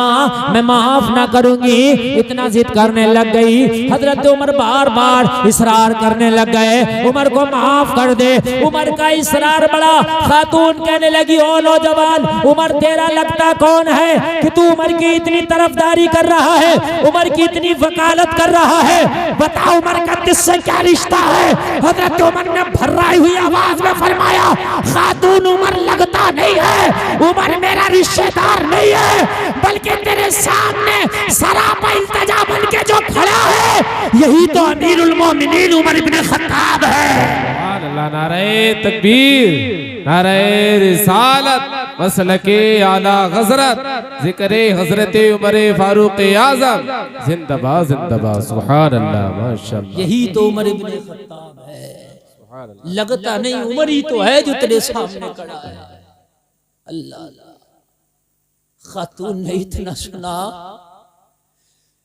मैं माफ ना करूंगी, इतना जिद करने लग गई। हजरत उमर बार बार इसरार करने लग गए, उमर को माफ कर दे। उमर का इसरार बड़ा। खातून कहने लगी, ओ नौजवान, उमर तेरा लगता कौन है कि तू उमर की इतनी तरफदारी कर रहा है, उमर की इतनी वकालत कर रहा है? बता उमर का तुझसे क्या रिश्ता है? हजरत उमर ने भर्राई हुई आवाज में फरमाया, खातून उमर लगता नहीं है, उमर मेरा रिश्तेदार नहीं है, बल्कि तेरे सामने सरापा इल्तिजा बन के जो खड़ा है यही तो अमीरुल मोमिनीन उमर इब्न खत्ताब है। अल्लाह, नारे तकबीर, नारे रिसालत, मसलके आला हज़रत, ज़िक्रे हज़रत उमर फारूक आज़म, जिंदाबाद जिंदाबाद, सुभान अल्लाह, माशाअल्लाह। यही तो उमर इब्न खत्ताब है, लगता नहीं उमर ही तो है जो तेरे सामने खड़ा है। अल्लाह, खातून ने इतना सुना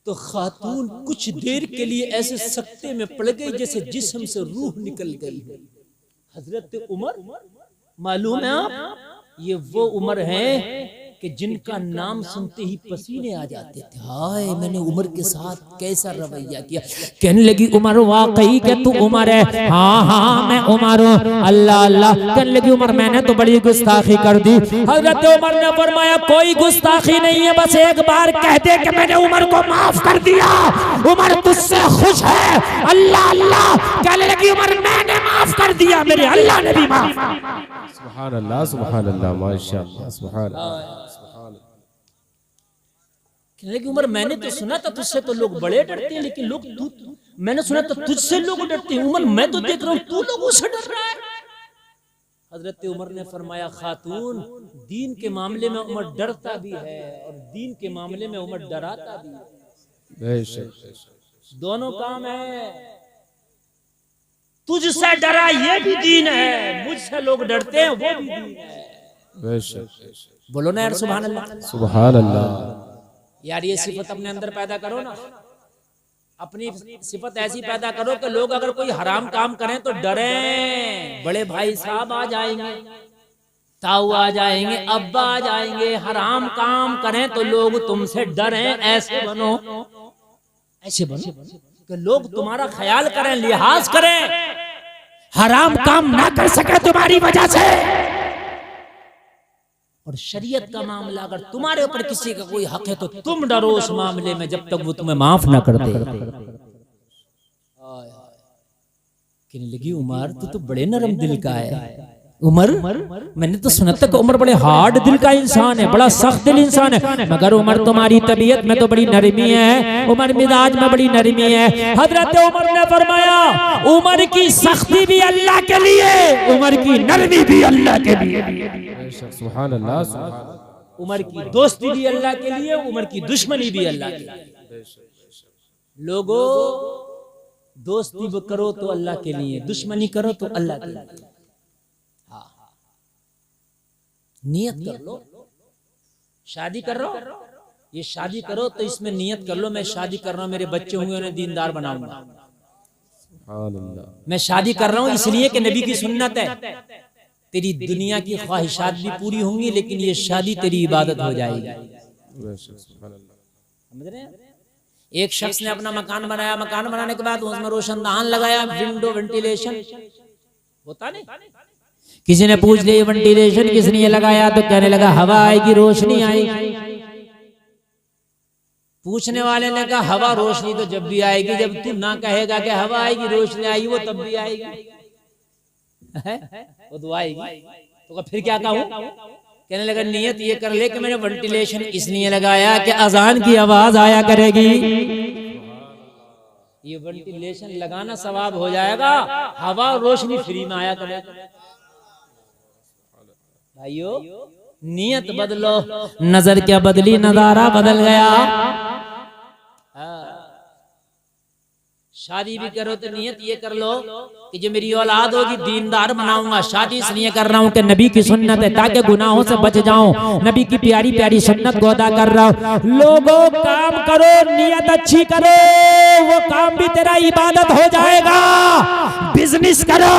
तो खातून कुछ देर के लिए ऐसे सकते में पड़ गई जैसे जिस्म से रूह निकल गई। हजरत उमर, मालूम है आप, ये वो उमर है कि जिनका नाम सुनते ही पसीने आ जाते थे। हाय, मैंने उमर के साथ कैसा रवैया किया। कहने लगी, उमर वाकई क्या तू उमर है? हाँ हाँ मैं उमर हूँ। अल्लाह अल्लाह। कहने लगी, उमर मैंने तो बड़ी गुस्ताखी कर दी। हजरत उमर ने फरमाया, कोई गुस्ताखी नहीं है, बस एक बार कह दे कि मैंने उमर को माफ कर दिया, उमर तुझसे खुश है। अल्लाह अल्लाह। कहने लगी, उमर मैंने माफ कर दिया, मेरे अल्लाह ने भी माफ। सुभान अल्लाह, सुभान अल्लाह, माशाअल्लाह, सुभान अल्लाह। लेकिन उमर मैंने तो सुना था तुझसे तो लोग बड़े डरते हैं, लेकिन लोग तू, मैंने सुना था तुझसे लोग डरते हैं। उमर मैं तो देख रहा हूं तू लोगों से डर रहा है। हजरत उमर ने फरमाया, खातून, दीन के मामले में उमर डरता भी है और दीन के मामले में उमर डराता भी है। बेशक दोनों काम है। तुझसे डरा ये भी दीन है, मुझसे लोग डरते हैं वो भी दीन है। बेशक बोलो ना यार, सुभान अल्लाह, सुभान अल्लाह। यार ये सिफत अपने अंदर पैदा करो ना, अपनी सिफत ऐसी पैदा करो कि लोग अगर कोई हराम काम करें तो डरें। बड़े भाई साहब आ जाएंगे, ताऊ आ जाएंगे, अब्बा आ जाएंगे, हराम काम करें तो लोग तुमसे डरें। ऐसे बनो, ऐसे बनो कि लोग तुम्हारा ख्याल करें, लिहाज करें, हराम काम ना कर सके तुम्हारी वजह से। और शरीयत का मामला अगर तुम्हारे ऊपर किसी का कोई हक है तो तुम डरो उस मामले में जब तक वो तुम्हें माफ ना कर दे। कहने लगी, उमर तू तो बड़े नरम दिल का है। उमर, मैंने तो सुना था कि उमर बड़े हार्ड दिल का इंसान है, बड़ा सख्त दिल इंसान है, मगर उमर तुम्हारी तबीयत में तो बड़ी नरमी है, उमर मिजाज में बड़ी नरमी है। हजरत उमर ने फरमाया, उमर की सख्ती भी अल्लाह के लिए, उमर की नरमी भी अल्लाह के लिए। सुभान अल्लाह, सुभान। उमर की दोस्ती भी अल्लाह के लिए, उमर की दुश्मनी भी अल्लाह के लिए। लोगों, दोस्ती करो तो अल्लाह के लिए, दुश्मनी करो तो अल्लाह के लिए। नियत कर लो, शादी कर रहा हो, ये शादी करो तो इसमें नियत कर लो, मैं शादी कर रहा हूँ, मेरे बच्चे होंगे उन्हें दीनदार बनाऊंगा। मैं शादी कर रहा हूँ इसलिए कि नबी की सुन्नत है। तेरी दुनिया की ख्वाहिशात भी पूरी होंगी, लेकिन ये शादी तेरी इबादत हो जाएगी। समझ रहे हैं? एक शख्स ने अपना मकान बनाया, मकान बनाने के बाद उसमें रोशनदान लगाया, विंडो वेंटिलेशन होता नहीं। किसी ने पूछ लिया वेंटिलेशन किस लिए लगाया, तो कहने लगा हवा आएगी, रोशनी आएगी। पूछने वाले ने कहा, हवा रोशनी तो जब भी आएगी जब तू ना कहेगा कि हवा आएगी, रोशनी आएगी, वो तब भी आएगी, वो तो आएगी। तो फिर क्या कहूं? कहने लगा, नियत ये कर ले कि मैंने वेंटिलेशन इसलिए लगाया कि अजान की आवाज आया करेगी। ये वेंटिलेशन लगाना सवाब हो जाएगा, हवा और रोशनी फ्री में आया करेगा। भाइयों, नियत बदलो, नजर क्या बदली, नजारा बदल गया। शादी भी करो तो नियत ये कर लो कि जो मेरी औलाद होगी दीनदार बनाऊंगा। शादी इसलिए कर रहा हूँ कि नबी की सुन्नत है, ताकि गुनाहों से बच जाऊं। नबी की प्यारी प्यारी सुन्नत को अदा कर रहा हूँ। लोगों काम करो, नियत अच्छी करो, वो काम भी तेरा इबादत हो जाएगा। बिजनेस करो,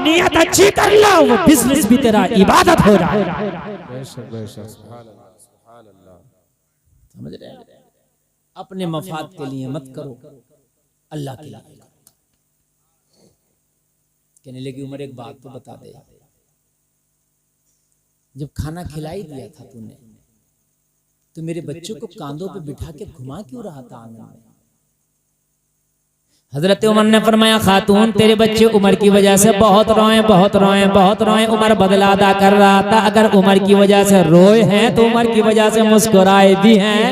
नियत अच्छी कर लो, वो बिजनेस भी तेरा इबादत हो जाएगा। बेशक बेशक, सुभान अल्लाह सुभान अल्लाह। समझ रहे हैं? अपने मफाद के लिए मत करो, अल्लाह के लिए करो। कहने लगी उमर एक बात तो बता दे, जब खाना खिला ही दिया था तूने तो मेरे बच्चों को कांधों पे बिठा के घुमा क्यों रहा था आंगन में? हजरत उमर ने फरमाया खातून तेरे बच्चे उमर की वजह से बहुत रोए बहुत रोए बहुत रोए। उमर बदला अदा कर रहा था। अगर उमर की वजह से रोए हैं तो उमर की वजह से मुस्कुराए भी हैं।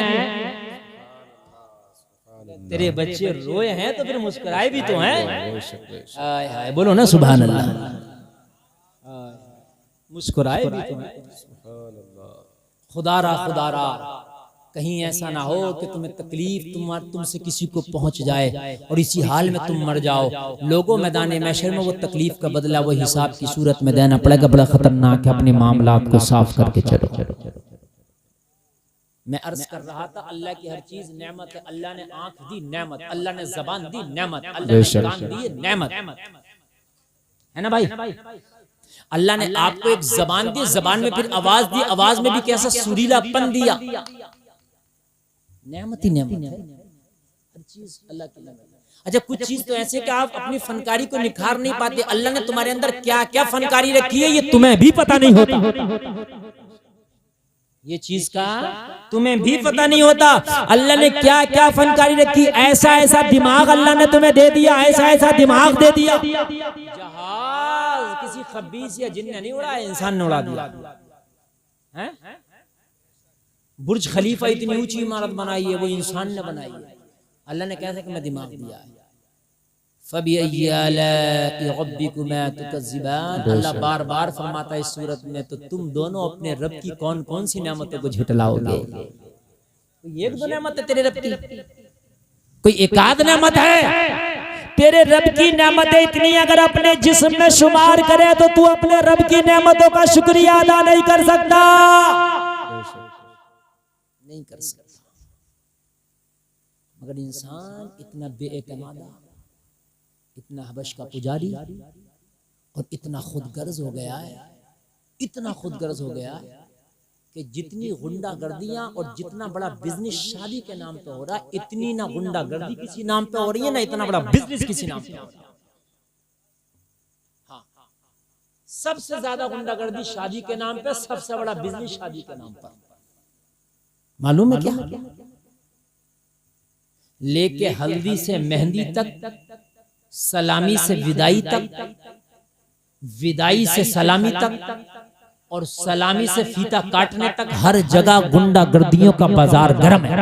तेरे बच्चे रोए हैं तो फिर मुस्कुराए भी तो हैं। आय हाय बोलो ना सुभान अल्लाह। मुस्कुराए भी तो हैं। खुदारा कहीं ऐसा ना हो कि तुम्हें तकलीफ तुमसे किसी को पहुंच जाए और इसी हाल में तुम मर जाओ। लोगों मैदान महशर में वो तकलीफ का बदला वो हिसाब की सूरत में देना पड़ेगा। बड़ा खतरनाक है। अपने मामलात को साफ करके चलो। मैं अर्ज कर रहा था अल्लाह की हर चीज नेमत है। अल्लाह ने आंख दी नेमत, अल्लाह ने जबान दी नेमत, अल्लाह ने कान दिए नेमत, है ना भाई? अल्लाह ने आपको एक जबान दी, जबान में फिर आवाज दी, आवाज में भी कैसा सुरीलापन दिया। नेमत ही नेमत है। हर चीज अल्लाह की नेमत है। अच्छा कुछ चीज तो ऐसे कि आप अपनी फनकारी को निखार नहीं पाते। अल्लाह ने तुम्हारे अंदर क्या क्या फनकारी रखी है ये तुम्हें भी पता नहीं होता। ये चीज का तुम्हें भी पता नहीं होता। अल्लाह ने क्या क्या फनकारी रखी। ऐसा ऐसा दिमाग अल्लाह ने तुम्हें दे दिया, ऐसा ऐसा दिमाग दे दिया। जहाज किसी खबीस या जिन ने नहीं उड़ाया, इंसान ने उड़ा दिया है। बुर्ज खलीफा इतनी ऊंची इमारत बनाई है वो इंसान ने बनाई है। अल्लाह ने कैसे कि मैं दिमाग दिया है। अल्लाह बार बार फरमाता है इस सूरत में, तो तुम दोनों अपने रब की कौन कौन सी नेमतों को झुटलाओगे? कोई एक दो नेमत है तेरे रब की? कोई एकाध नेमत है? तेरे रब की नेमतें इतनी अगर अपने जिस्म में शुमार करे तो तू अपने रब की नेमतों का शुक्रिया अदा नहीं कर सकता। नहीं कर सकता। मगर इंसान इतना बेएतमादा, इतना हबश का पुजारी और इतना खुदगर्ज हो गया है, इतना खुदगर्ज हो गया है कि जितनी गुंडागर्दियां और जितना बड़ा बिजनेस शादी के नाम पे हो रहा है, इतनी ना गुंडागर्दी किसी नाम पे हो रही है, ना इतना बड़ा बिजनेस किसी नाम पे हो रहा है। हाँ, सबसे ज्यादा गुंडागर्दी शादी के नाम पे, सबसे बड़ा बिजनेस शादी के नाम पर। मालूम है क्या? लेके हल्दी से मेहंदी तक, सलामी से विदाई तक, विदाई से सलामी तक और सलामी से फीता काटने तक हर जगह गुंडागर्दियों का बाजार गर्म है।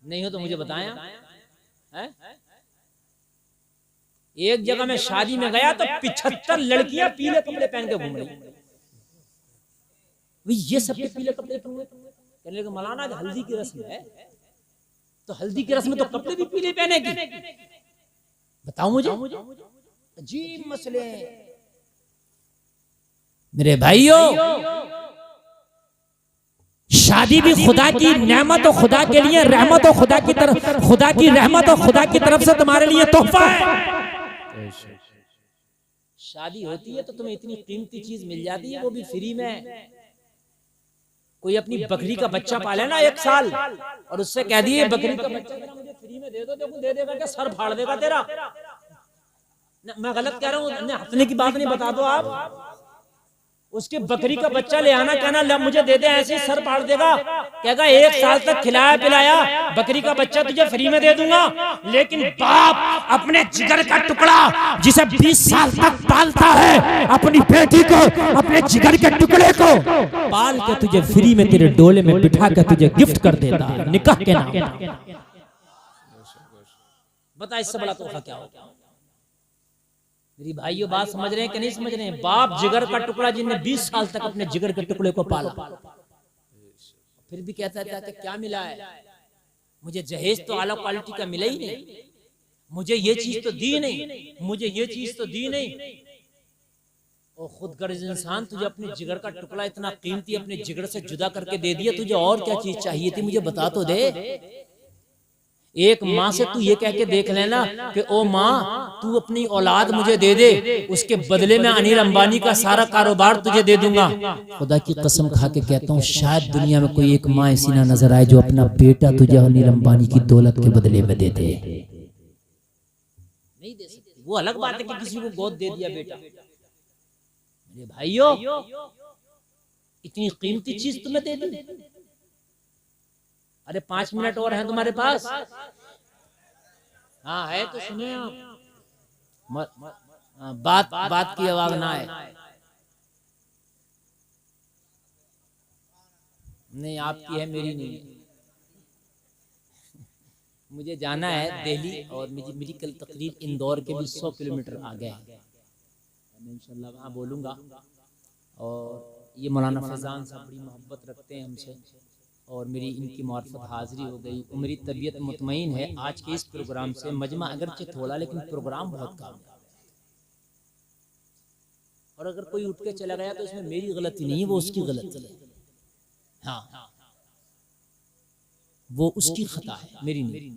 नहीं हो तो मुझे बताएं। एक जगह मैं शादी में गया तो 75 लड़कियां पीले कपड़े पहन के घूम रही। ये सबके पीले कपड़े पहने। कहने लगे मौलाना हल्दी की रस्म है तो हल्दी की रस्म में तो कपड़े भी पीले पहनेगी। बताओ मुझे, अजीब मसले। मेरे भाइयों, शादी भी खुदा की नेमत और खुदा के लिए रहमत और खुदा की तरफ, खुदा की रहमत और खुदा की तरफ से तुम्हारे लिए तोहफा है। शादी होती है तो तुम्हें इतनी कीमती चीज मिल जाती है, वो भी फ्री में। कोई अपनी बकरी का बच्चा पाले ना 1 साल और उससे कह दिए बकरी का बच्चा मुझे फ्री में दे दो, देखो दे देगा क्या? सर फाड़ देगा तेरा। मैं गलत कह रहा हूँ, हंसने की बात नहीं, बता दो आप। उसके बकरी का बच्चा ले आना, कहना मुझे दे दे, ऐसे ही सर फाड़ देगा। कहेगा 1 साल तक खिलाया पिलाया, बकरी का बच्चा तुझे फ्री में दे दूंगा। लेकिन बाप अपने जिगर का टुकड़ा जिसे 20 साल तक पालता है, अपनी बेटी को, अपने जिगर के टुकड़े को पाल के तुझे फ्री में तेरे डोले में बिठा के तुझे गिफ्ट कर देता है निकाह के नाम। बता इससे बड़ा तोहफा क्या होगा? मेरी भाइयों बात समझ रहे हैं कि नहीं समझ रहे हैं? बाप जिगर का टुकड़ा जिसने 20 साल तक अपने जिगर के टुकड़े को पाला, फिर भी कहता था कि क्या मिला है? मुझे जहेज तो आला क्वालिटी का मिला ही नहीं। मुझे ये चीज तो दी नहीं, मुझे ये चीज तो दी नहीं। और खुदगर्ज इंसान, तुझे अपने जिगर का टुकड़ा इतना कीमती अपने जिगर से जुदा करके दे दिया, तुझे और क्या चीज चाहिए थी, मुझे बता तो दे। एक माँ से तू ये कह के देख लेना कि ओ माँ तू अपनी औलाद मुझे दे दे, उसके बदले में अनिल अंबानी का सारा कारोबार तुझे दे दूंगा। खुदा की कसम खा के कहता हूँ, शायद दुनिया में कोई एक माँ ऐसी ना नजर आए जो अपना बेटा तुझे अनिल अंबानी की दौलत के बदले में दे दे। नहीं दे सकती। वो अलग बात है कि किसी को गोद दे दिया बेटा। मेरे भाइयों, इतनी कीमती चीज तुम्हें दे दी। अरे 5 मिनट और हैं तुम्हारे पास? हाँ है तो सुने आप। बात की आवाज ना आए। नहीं आपकी है, मेरी नहीं है। मुझे जाना है दिल्ली, और मेरी कल तकरीर इंदौर के भी 100 किलोमीटर आगे है। मैं इंशाल्लाह वहाँ बोलूँगा। और ये मौलाना फैजान साहब बड़ी मोहब्बत रखते हैं हमसे, और मेरी इनकी मार्फत हाजिरी हो गई, और मेरी तबीयत मुतमईन है आज के इस प्रोग्राम से। मजमा अगरचे थोड़ा, लेकिन प्रोग्राम बहुत कामयाब। और अगर कोई उठ के चला गया तो इसमें मेरी गलती नहीं है, वो उसकी गलती है। हाँ, वो उसकी खता है, मेरी नहीं।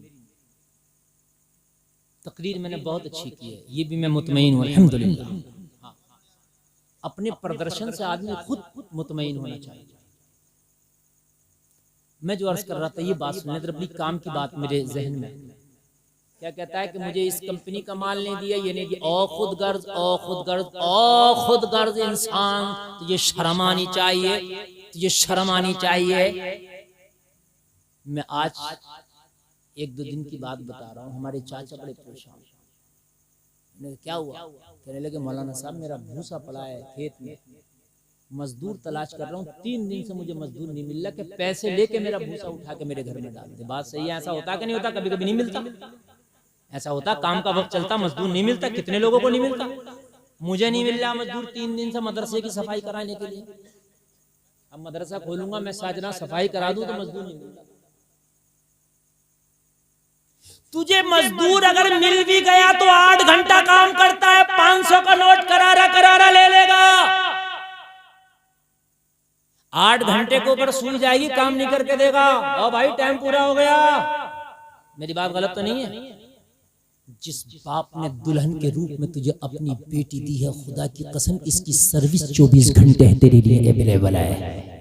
तकरीर मैंने बहुत अच्छी की है, ये भी मैं मुतमईन हूँ अल्हम्दुलिल्लाह। हाँ, अपने प्रदर्शन से आदमी खुद मुतमईन होना चाहिए। मैं जो अर्ज कर रहा था, ये बात सुनने तो अपनी काम की बात मेरे जहन में क्या कहता है कि मुझे इस कंपनी का माल नहीं दिया, ये नहीं दिया। ओ खुदगर्ज, ओ खुदगर्ज, ओ खुदगर्ज इंसान, तुझे शर्म आनी चाहिए, तुझे शर्म आनी चाहिए। मैं आज 1-2 दिन की बात बता रहा हूँ। हमारे चाचा बड़े परेशान। क्या हुआ? कहने लगे मौलाना साहब मेरा भूसा पड़ा है खेत में, मजदूर तलाश कर रहा हूँ, 3 दिन से मुझे मजदूर नहीं मिल रहा कि पैसे लेके मेरा भूसा उठा के मेरे घर में डाल दे। बात सही है? ऐसा होता कि नहीं होता? कभी कभी नहीं मिलता। ऐसा होता, काम का वक्त चलता, मजदूर नहीं मिलता। कितने लोगों को नहीं मिलता? मुझे नहीं मिल रहा मजदूर 3 दिन से मदरसे की सफाई कराने के लिए। अब मदरसा खोलूंगा मैं, साजना सफाई करा दूं तो मजदूर नहीं मिलता। तुझे मजदूर अगर मिल भी गया तो 8 घंटा काम करता है, 500 का नोट करारा ले लेगा। 8 घंटे के ऊपर सुई जाएगी, काम नहीं करके देगा। और भाई टाइम पूरा हो गया। मेरी बात गलत तो नहीं है? जिस बाप ने दुल्हन के रूप में तुझे अपनी बेटी दी है, खुदा की कसम इसकी सर्विस 24 घंटे है तेरे लिए अवेलेबल है।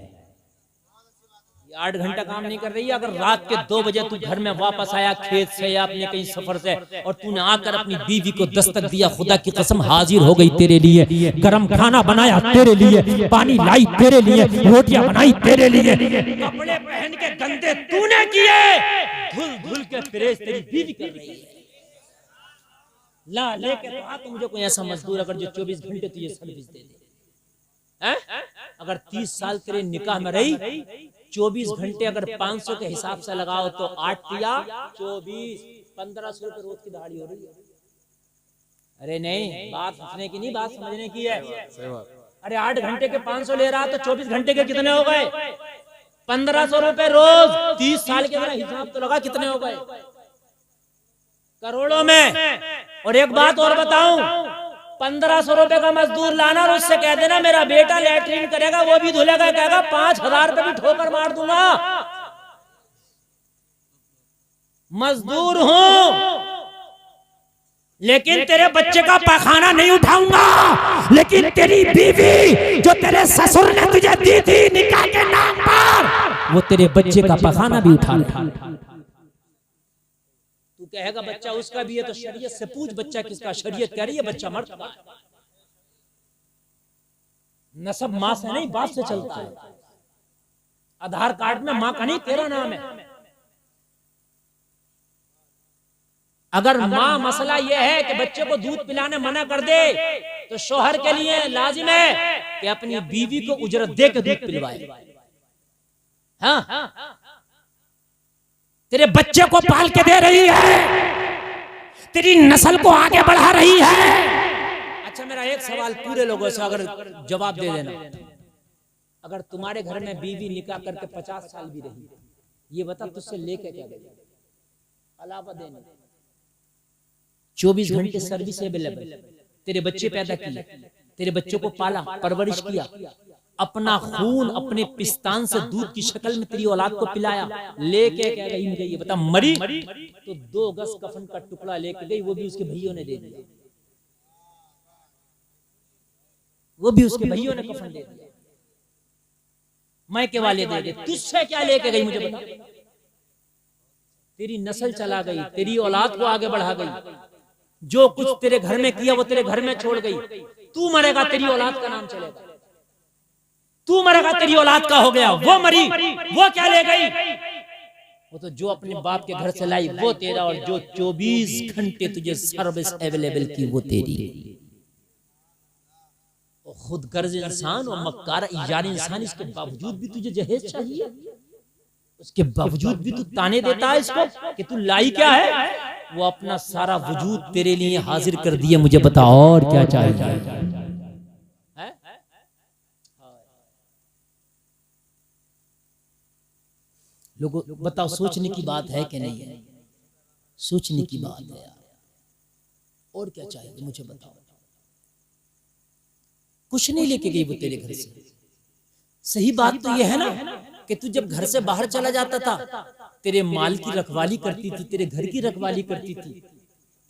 8 घंटा काम नहीं कर रही है। अगर रात के 2 बजे तू घर में वापस आया खेत से या अपने कहीं सफर से, और तूने आकर अपनी बीवी को दस्तक दिया, खुदा की कसम हाजिर हो गई तेरे लिए। गरम खाना बनाया तेरे लिए, पानी लाई तेरे लिए, रोटियां बनाई तेरे लिए, कपड़े पहन के गंदे तूने किए, धुल धुल के प्रेस तेरी बीवी कर रही है। ला लेके तो मुझे कोई ऐसा मजदूर अगर जो 24 घंटे तुझे सर्विस दे दे। अगर 30 साल तेरे निकाह में रही, 24 घंटे अगर 500 के हिसाब से लगाओ तो 8 या 24, 1500 रुपए रोज की दहाड़ी हो रही है। अरे नहीं, बात हंसने की नहीं, बात समझने की है। अरे 8 घंटे के 500 ले रहा तो 24 घंटे के कितने हो गए? 1500 रुपए रोज। 30 साल के मेरा हिसाब तो लगा कितने हो गए? करोड़ों में। और एक बात और बताऊं, 1500 रुपए का मजदूर लाना और उससे कह देना मेरा बेटा लैट्रिन करेगा, वो भी धुलेगा, कहेगा 5000 रुपए भी ठोकर मार दूंगा। मजदूर हूं लेकिन तेरे बच्चे का पैखाना नहीं उठाऊंगा, लेकिन तेरी बीवी जो तेरे ससुर ने तुझे दी थी निकाह के नाम पर, वो तेरे बच्चे का पैखाना भी उठा ले। तू कहेगा बच्चा उसका भी है, तो शरीयत से पूछ बच्चा किसका? शरीयत कह रही है बच्चा मर्द का। नसब मां से नहीं बाप से चलता है। आधार कार्ड में मां का नहीं तेरा नाम है। अगर मां मसला यह है कि बच्चे को दूध पिलाने मना कर दे, तो शोहर के लिए लाजिम है कि अपनी बीवी को उजरत दे के दूध पिलवाए। हाँ, तेरे बच्चे को पाल के दे रही है, तेरी नस्ल को आगे बढ़ा रही है। अच्छा मेरा एक सवाल पूरे लोगों से अगर जवाब दे देना, अगर तुम्हारे घर में बीवी निकाह करके 50 साल भी रही, ये बता तुझसे लेके क्या गई? अलावा देने 24 घंटे सर्विस अवेलेबल, तेरे बच्चे पैदा किए, तेरे बच्चों को पाला, परवरिश किया, अपना खून अपने पिस्तान से दूध की शक्ल में तेरी औलाद को पिलाया, लेके क्या गई मुझे ये बता, मरी तो 2 गज कफन का टुकड़ा लेके गई, वो भी उसके भैयों ने दे दिया, वो भी उसके भैयों ने कफन दे दिया, मायके वाले दे दिए, तुझसे क्या लेके गई मुझे बता। तेरी नस्ल चला गई, तेरी औलाद को आगे बढ़ा गई, जो कुछ तेरे घर में किया वो तेरे घर में छोड़ गई। तू मरेगा तेरी औलाद का नाम चलेगा, तू मरेगा तेरी औलाद का हो गया, वो मरी वो क्या ले गई, वो तो जो अपने बाप के घर से लाई वो तेरा, और जो 24 घंटे तुझे सर्विस अवेलेबल की वो तेरी। खुद गर्ज इंसान और मक्कार इजारी इंसान, इसके बावजूद भी तुझे जहेज चाहिए, उसके बावजूद भी तू ताने देता है इसको कि तू लाई क्या है। वो अपना सारा वजूद तेरे लिए हाजिर कर दिए, मुझे बता और क्या चाहिए। लोगों बताओ, सोचने की बात है कि नहीं है, सोचने की बात है यार, और क्या चाहिए मुझे बताओ। कुछ नहीं लेके गई वो तेरे घर से। सही बात तो ये है ना कि तू जब घर से बाहर चला जाता था, तेरे माल की रखवाली करती थी, तेरे घर की रखवाली करती थी,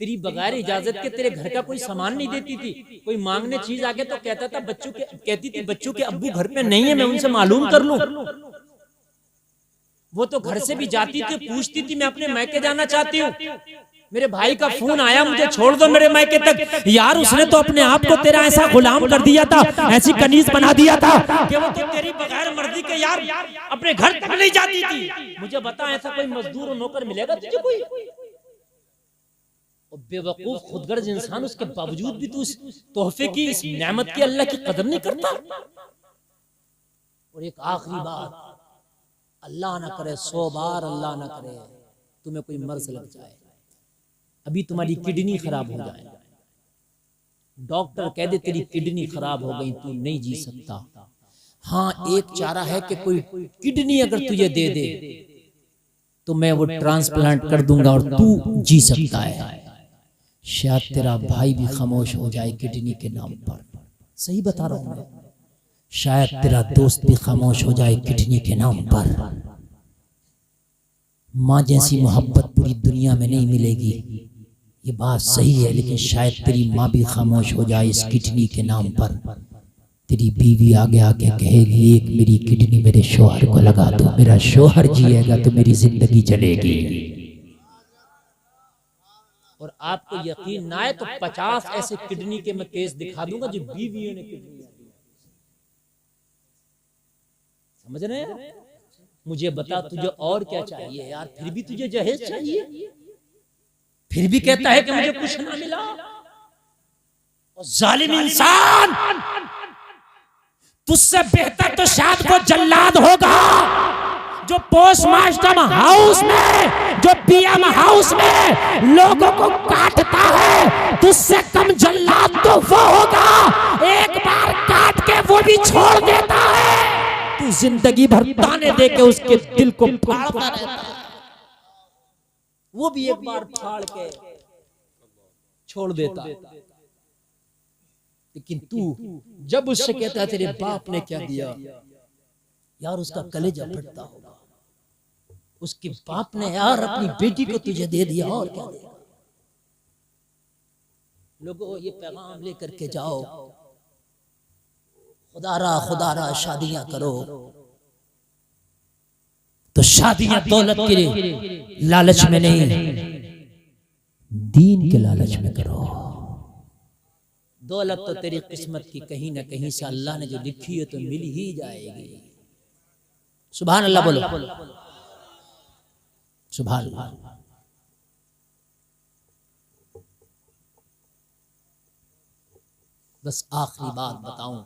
तेरी बगैर इजाजत के तेरे घर का कोई सामान नहीं देती थी। कोई मांगने चीज आगे तो कहता था कहती थी बच्चों के अब्बू घर पे नहीं है, मैं उनसे मालूम कर लूं। वो तो घर से भी जाती थी, पूछती थी मैं अपने मायके जाना चाहती हूँ, मेरे भाई का फोन आया मुझे छोड़ दो मेरे मायके तक। यार उसने तो अपने आप को तेरा ऐसा गुलाम कर दिया था, ऐसी कनीज बना दिया था कि वो तो तेरी बगैर मर्जी के यार अपने घर तक नहीं जाती थी। मुझे बता ऐसा कोई मजदूर और नौकर मिलेगा तुझे कोई? बेवकूफ खुदगर्ज इंसान, उसके बावजूद भी तू इस तोहफे की, इस नेमत की, अल्लाह की कदर नहीं करता। और एक आखिरी बात, अल्लाह ना करे, 100 बार अल्लाह ना करे तुम्हें कोई मर्ज लग जाए, अभी तुम्हारी किडनी खराब हो जाए, डॉक्टर कह दे तेरी किडनी खराब हो गई, तू नहीं जी सकता। हाँ एक चारा है कि कोई किडनी अगर तुझे दे दे तो मैं वो ट्रांसप्लांट कर दूंगा और तू जी सकता है। शायद तेरा भाई भी खामोश हो जाए किडनी के नाम पर, सही बता रहा हूं मैं। शायद तेरा दोस्त भी खामोश हो जाए किडनी के नाम पर। माँ जैसी मोहब्बत पूरी दुनिया में नहीं मिलेगी, ये बात सही है, लेकिन शायद तेरी माँ भी खामोश हो जाए इस किडनी के नाम पर। तेरी बीवी आगे आके कहेगी एक मेरी किडनी मेरे शोहर को लगा दो, मेरा शोहर जिएगा तो मेरी जिंदगी चलेगी। और आपको यकीन ना आए तो 50 ऐसे किडनी के मैं केस दिखा दूंगा जो बीवियों ने किडनी, समझ रहे हैं? मुझे बता तुझे और क्या चाहिए यार, फिर भी तुझे जहेज चाहिए, फिर भी कहता है कि मुझे कुछ ना मिला। और जालिम इंसान, तुझसे बेहतर तो शायद वो जल्लाद होगा जो पोस्टमास्टर हाउस में, जो पीएम हाउस में लोगों को काटता है। तुझसे कम जल्लाद तो वो होगा एक बार काट के वो भी छोड़ देता है, तू जिंदगी भर ताने दे के उसके दिल को फाड़ता रहता है, वो भी एक बार फाड़ के छोड़ देता है। लेकिन तू जब उससे कहता है तेरे बाप ने क्या दिया, यार उसका कलेजा फटता होगा। उसके बाप ने यार अपनी बेटी को तुझे दे दिया, और क्या देगा। लोगों ये पैगाम लेकर के जाओ, खुदारा शादियां करो तो शादियां दौलत के लालच में नहीं, दीन के लालच में करो। दौलत तो तेरी किस्मत की कहीं ना कहीं से अल्लाह ने जो लिखी है तो मिल ही जाएगी। सुभान अल्लाह बोलो, सुभान अल्लाह। बस आखिरी बात बताऊं,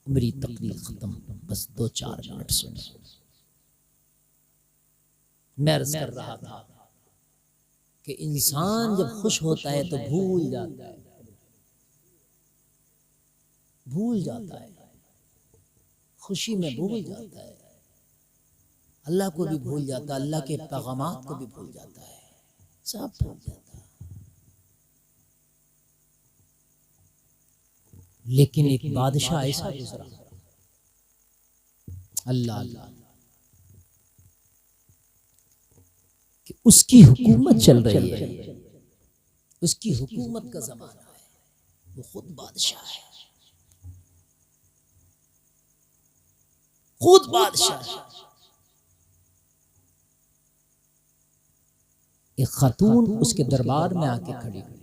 मेरी तकरीर खत्म, बस 2-4 मिनट सुनो। मैं अर्ज कर रहा था कि इंसान जब खुश होता है तो भूल जाता है, भूल जाता है, खुशी में भूल जाता है, अल्लाह को भी भूल जाता है, अल्लाह के पैगामात को भी भूल जाता है, सब भूल जाता है। लेकिन एक बादशाह ऐसा गुजरा, अल्लाह अल्लाह, कि उसकी हुकूमत चल रही है, उसकी हुकूमत का जमाना है, वो खुद बादशाह है, खुद बादशाह है। एक खातून उसके दरबार में आके खड़ी हुई,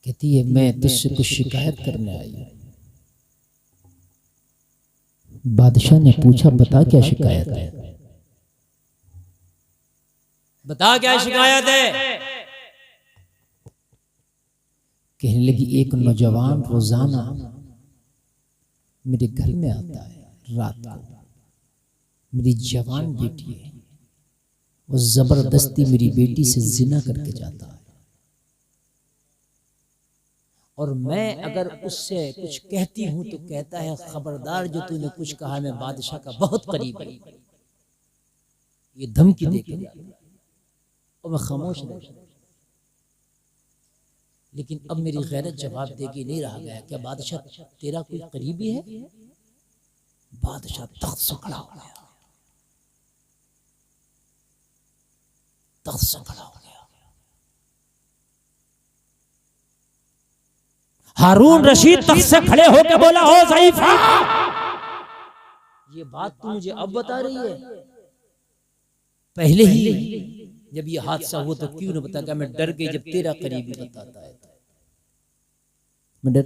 कहती है मैं तुझसे कुछ शिकायत करने आई हूं। बादशाह ने पूछा बता क्या शिकायत है, बता क्या शिकायत है। कहने लगी एक नौजवान रोजाना मेरे घर में आता है रात को, मेरी जवान बेटी है, वो जबरदस्ती मेरी बेटी से जिना करके जाता है, और मैं अगर उससे कुछ कहती हूं तो कहता है खबरदार जो तूने कुछ कहा मैं बादशाह का बहुत करीब है, ये धमकी देके, और मैं खामोश रहा। लेकिन अब मेरी गैरत जवाब देगी नहीं रहा गया, क्या बादशाह तेरा कोई करीबी है। बादशाह तख्त से खड़ा हो गया, तख्त से खड़ा हो गया। हारून रशीद तख्त से खड़े होकर बोला हो ज़ईफा, ये बात तू मुझे अब बता रही है, पहले ही जब ये हादसा हुआ तो क्यों न बताया। मैं डर गई जब तेरा करीबी बताता है, मैं डर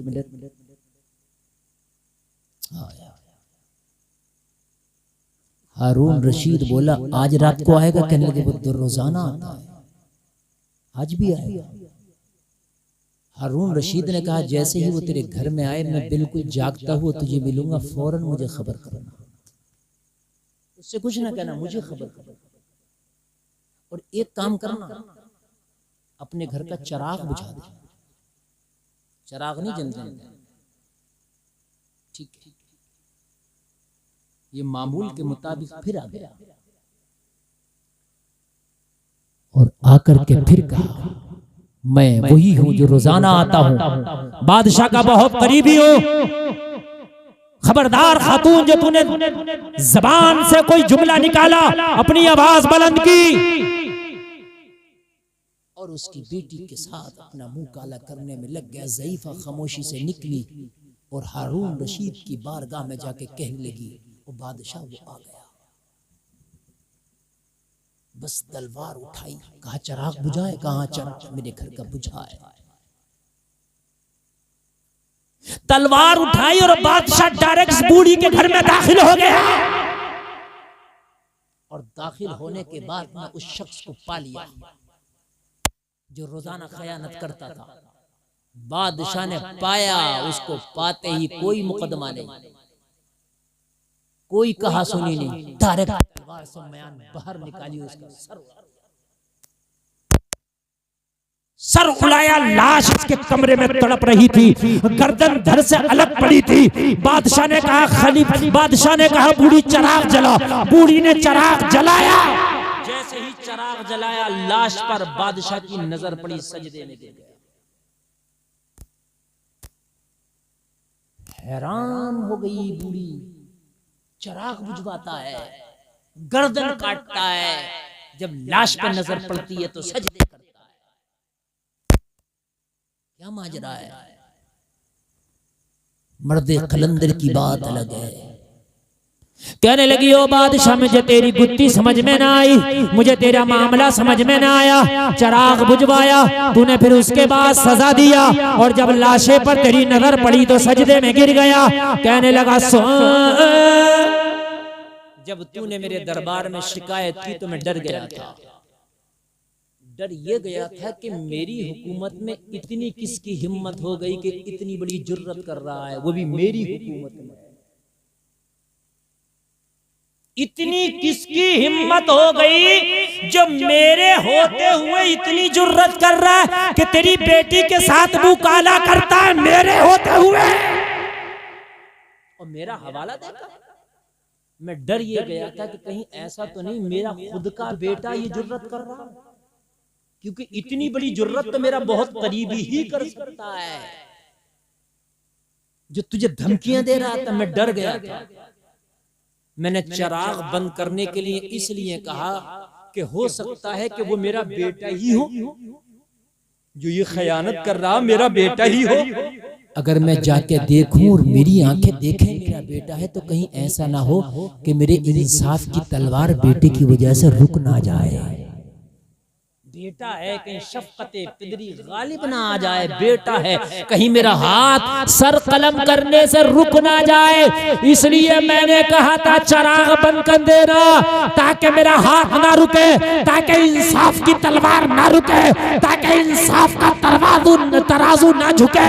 हारून रशीद बोला आज रात को आएगा, कहने लगे वो तो रोजाना आता है, आज भी आएगा। हारून रशीद ने कहा जैसे ही वो तेरे घर में आए मैं बिल्कुल जागता हुआ तुझे मिलूंगा, फौरन मुझे खबर करना, उससे कुछ ना कहना, मुझे खबर करना। और एक काम करना, अपने घर का चिराग बुझा दे, चिराग नहीं जलते, ठीक है। ये मामूल के मुताबिक फिर आ गया और आकर के फिर कहा मैं वही हूं जो रोजाना आता हूं, बादशाह का बहुत करीबी हूं, खबरदार खातून जो तूने जबान से कोई जुमला निकाला, अपनी आवाज बुलंद की और उसकी बेटी के साथ अपना मुंह काला करने में लग गया। ज़ईफा खामोशी से निकली और हारून रशीद की बारगाह में जाके कहने लगी वो बादशाह वो आ गया, बस तलवार उठाई, कहा चिराग बुझाए, कहा चिराग मेरे घर का बुझा है। तलवार उठाई और बादशाह डायरेक्ट बूढ़ी के घर में दाखिल हो गया, और दाखिल होने के बाद मैं उस शख्स को पा लिया जो रोजाना खयानत करता था। बादशाह ने पाया, उसको पाते ही कोई मुकदमा नहीं, कोई कहा सुनी नहीं, डायरेक्ट तलवार से म्यान बाहर निकाली, उसका सर उड़ाया, लाश उसके कमरे में तड़प रही थी, गर्दन धड़ से अलग पड़ी थी। बादशाह ने कहा खलीफा, बादशाह ने कहा बूढ़ी चिराग जला, बूढ़ी ने चिराग जलाया, जैसे ही चिराग जलाया लाश पर बादशाह की नजर पड़ी, सजदे में गिर गया। हैरान हो गई बूढ़ी, चिराग बुझवाता है, गर्दन काटता है, जब लाश पर नजर पड़ती है तो सजदे करता है। क्या माजरा है। मर्दे कलंदर की बात अलग है। कहने लगी ओ बादशाह मुझे तेरी गुत्ती समझ में ना आई, मुझे तेरा मामला समझ में ना आया। चिराग बुझवाया तूने, फिर उसके बाद सजा दिया, और जब लाशे पर तेरी नजर पड़ी तो सजदे में गिर गया। कहने लगा जब तूने मेरे दरबार में शिकायत की तो मैं डर गया था, डर ये गया था कि मेरी हुकूमत में इतनी किसकी हिम्मत हो गई कि इतनी बड़ी जुर्रत कर रहा है, वो भी मेरी हुकूमत में। इतनी किसकी हिम्मत हो गई जो मेरे होते हुए इतनी जुर्रत कर रहा है कि तेरी बेटी के साथ मुंह काला करता है मेरे होते हुए, और मेरा हवाला देता। मैं डर ये गया था कि कहीं ऐसा तो नहीं मेरा खुद का बेटा ये जुर्रत कर रहा है। क्योंकि इतनी बड़ी जुर्रत तो मेरा बहुत करीबी ही कर सकता है। जो तुझे धमकियां दे रहा था मैं डर गया था। मैंने चिराग बंद करने के लिए इसलिए कहा कि हो सकता है कि वो मेरा बेटा ही हो, जो ये खयानत कर रहा मेरा बेटा ही हो। अगर मैं जाके देखूं और मेरी आंखें देखें मेरा बेटा है, तो कहीं ऐसा ना हो कि मेरे इंसाफ की तलवार बेटे की वजह से रुक ना जाए। बेटा है, कहीं शफकते पिदरी गालिब ना आ जाए। बेटा है, कहीं मेरा हाथ सर कलम करने से रुक ना जाए। इसलिए मैंने कहा था चिराग बंद कर देना, ताकि मेरा हाथ ना रुके, ताकि इंसाफ की तलवार ना रुके, ताकि इंसाफ का तराजू ना झुके।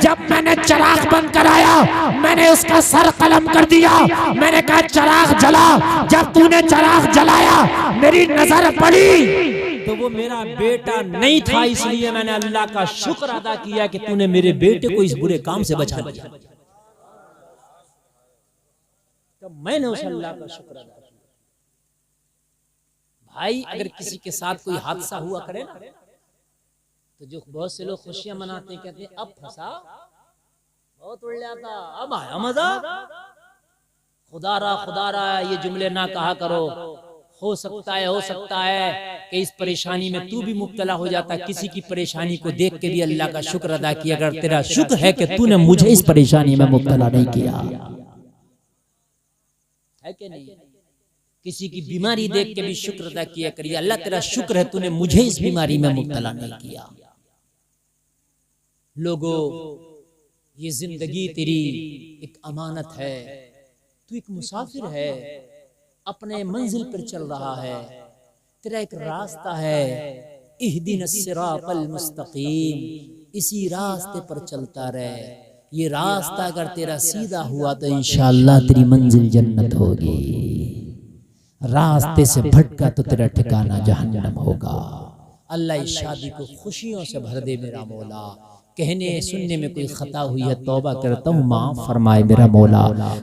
जब मैंने चिराग बंद कराया, मैंने उसका सर कलम कर दिया। मैंने कहा चिराग जला। जब तूने चिराग जलाया, मेरी नजर पड़ी तो वो मेरा बेटा नहीं था। इसलिए मैंने अल्लाह का शुक्र अदा किया कि तूने मेरे बेटे को इस बुरे काम से बचा लिया। तो मैंने उस अल्लाह का शुक्र अदा किया। भाई, अगर किसी के साथ कोई हादसा हुआ करे ना, तो जो बहुत से लोग खुशियां मनाते हैं, कहते हैं अब फंसा, बहुत उड़ जाता, अब आया मजा। खुदारा ये जुमले ना कहा करो। हो सकता है कि इस परेशानी में तू भी मुब्तला हो जाता। किसी की परेशानी को देख के भी अल्लाह का शुक्र अदा किया। अगर तेरा शुक्र है कि तूने मुझे इस परेशानी में मुब्तला नहीं किया, है कि नहीं? किसी की बीमारी देख के भी शुक्र अदा किया करिए, अल्लाह तेरा शुक्र है तूने मुझे इस बीमारी में मुब्तला नहीं किया। लोगों, ये जिंदगी तेरी एक अमानत है। तू एक मुसाफिर है, अपने मंजिल पर चल रहा है। तेरा एक रास्ता है, इहदिनस सिरातल मुस्तकीम, इसी रास्ते पर चलता रहे। ये रास्ता अगर तेरा सीधा हुआ तो इंशाअल्लाह तेरी मंजिल जन्नत होगी। रास्ते से भटका तो तेरा ठिकाना जहन्नम होगा। अल्लाह इस शादी को खुशियों से भर दे मेरा मौला। कहने सुनने में कोई खता हुई है, तौबा करता हूँ, माफ फरमाए मेरा मौला।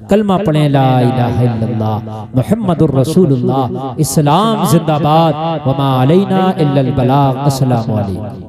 कलमा पढ़े ला इलाहा इल्लल्लाह मुहम्मदुर रसूलुल्लाह। इस्लाम जिंदाबाद, वमा अलैना इल्लल बलाग। अस्सलामु अलैकुम।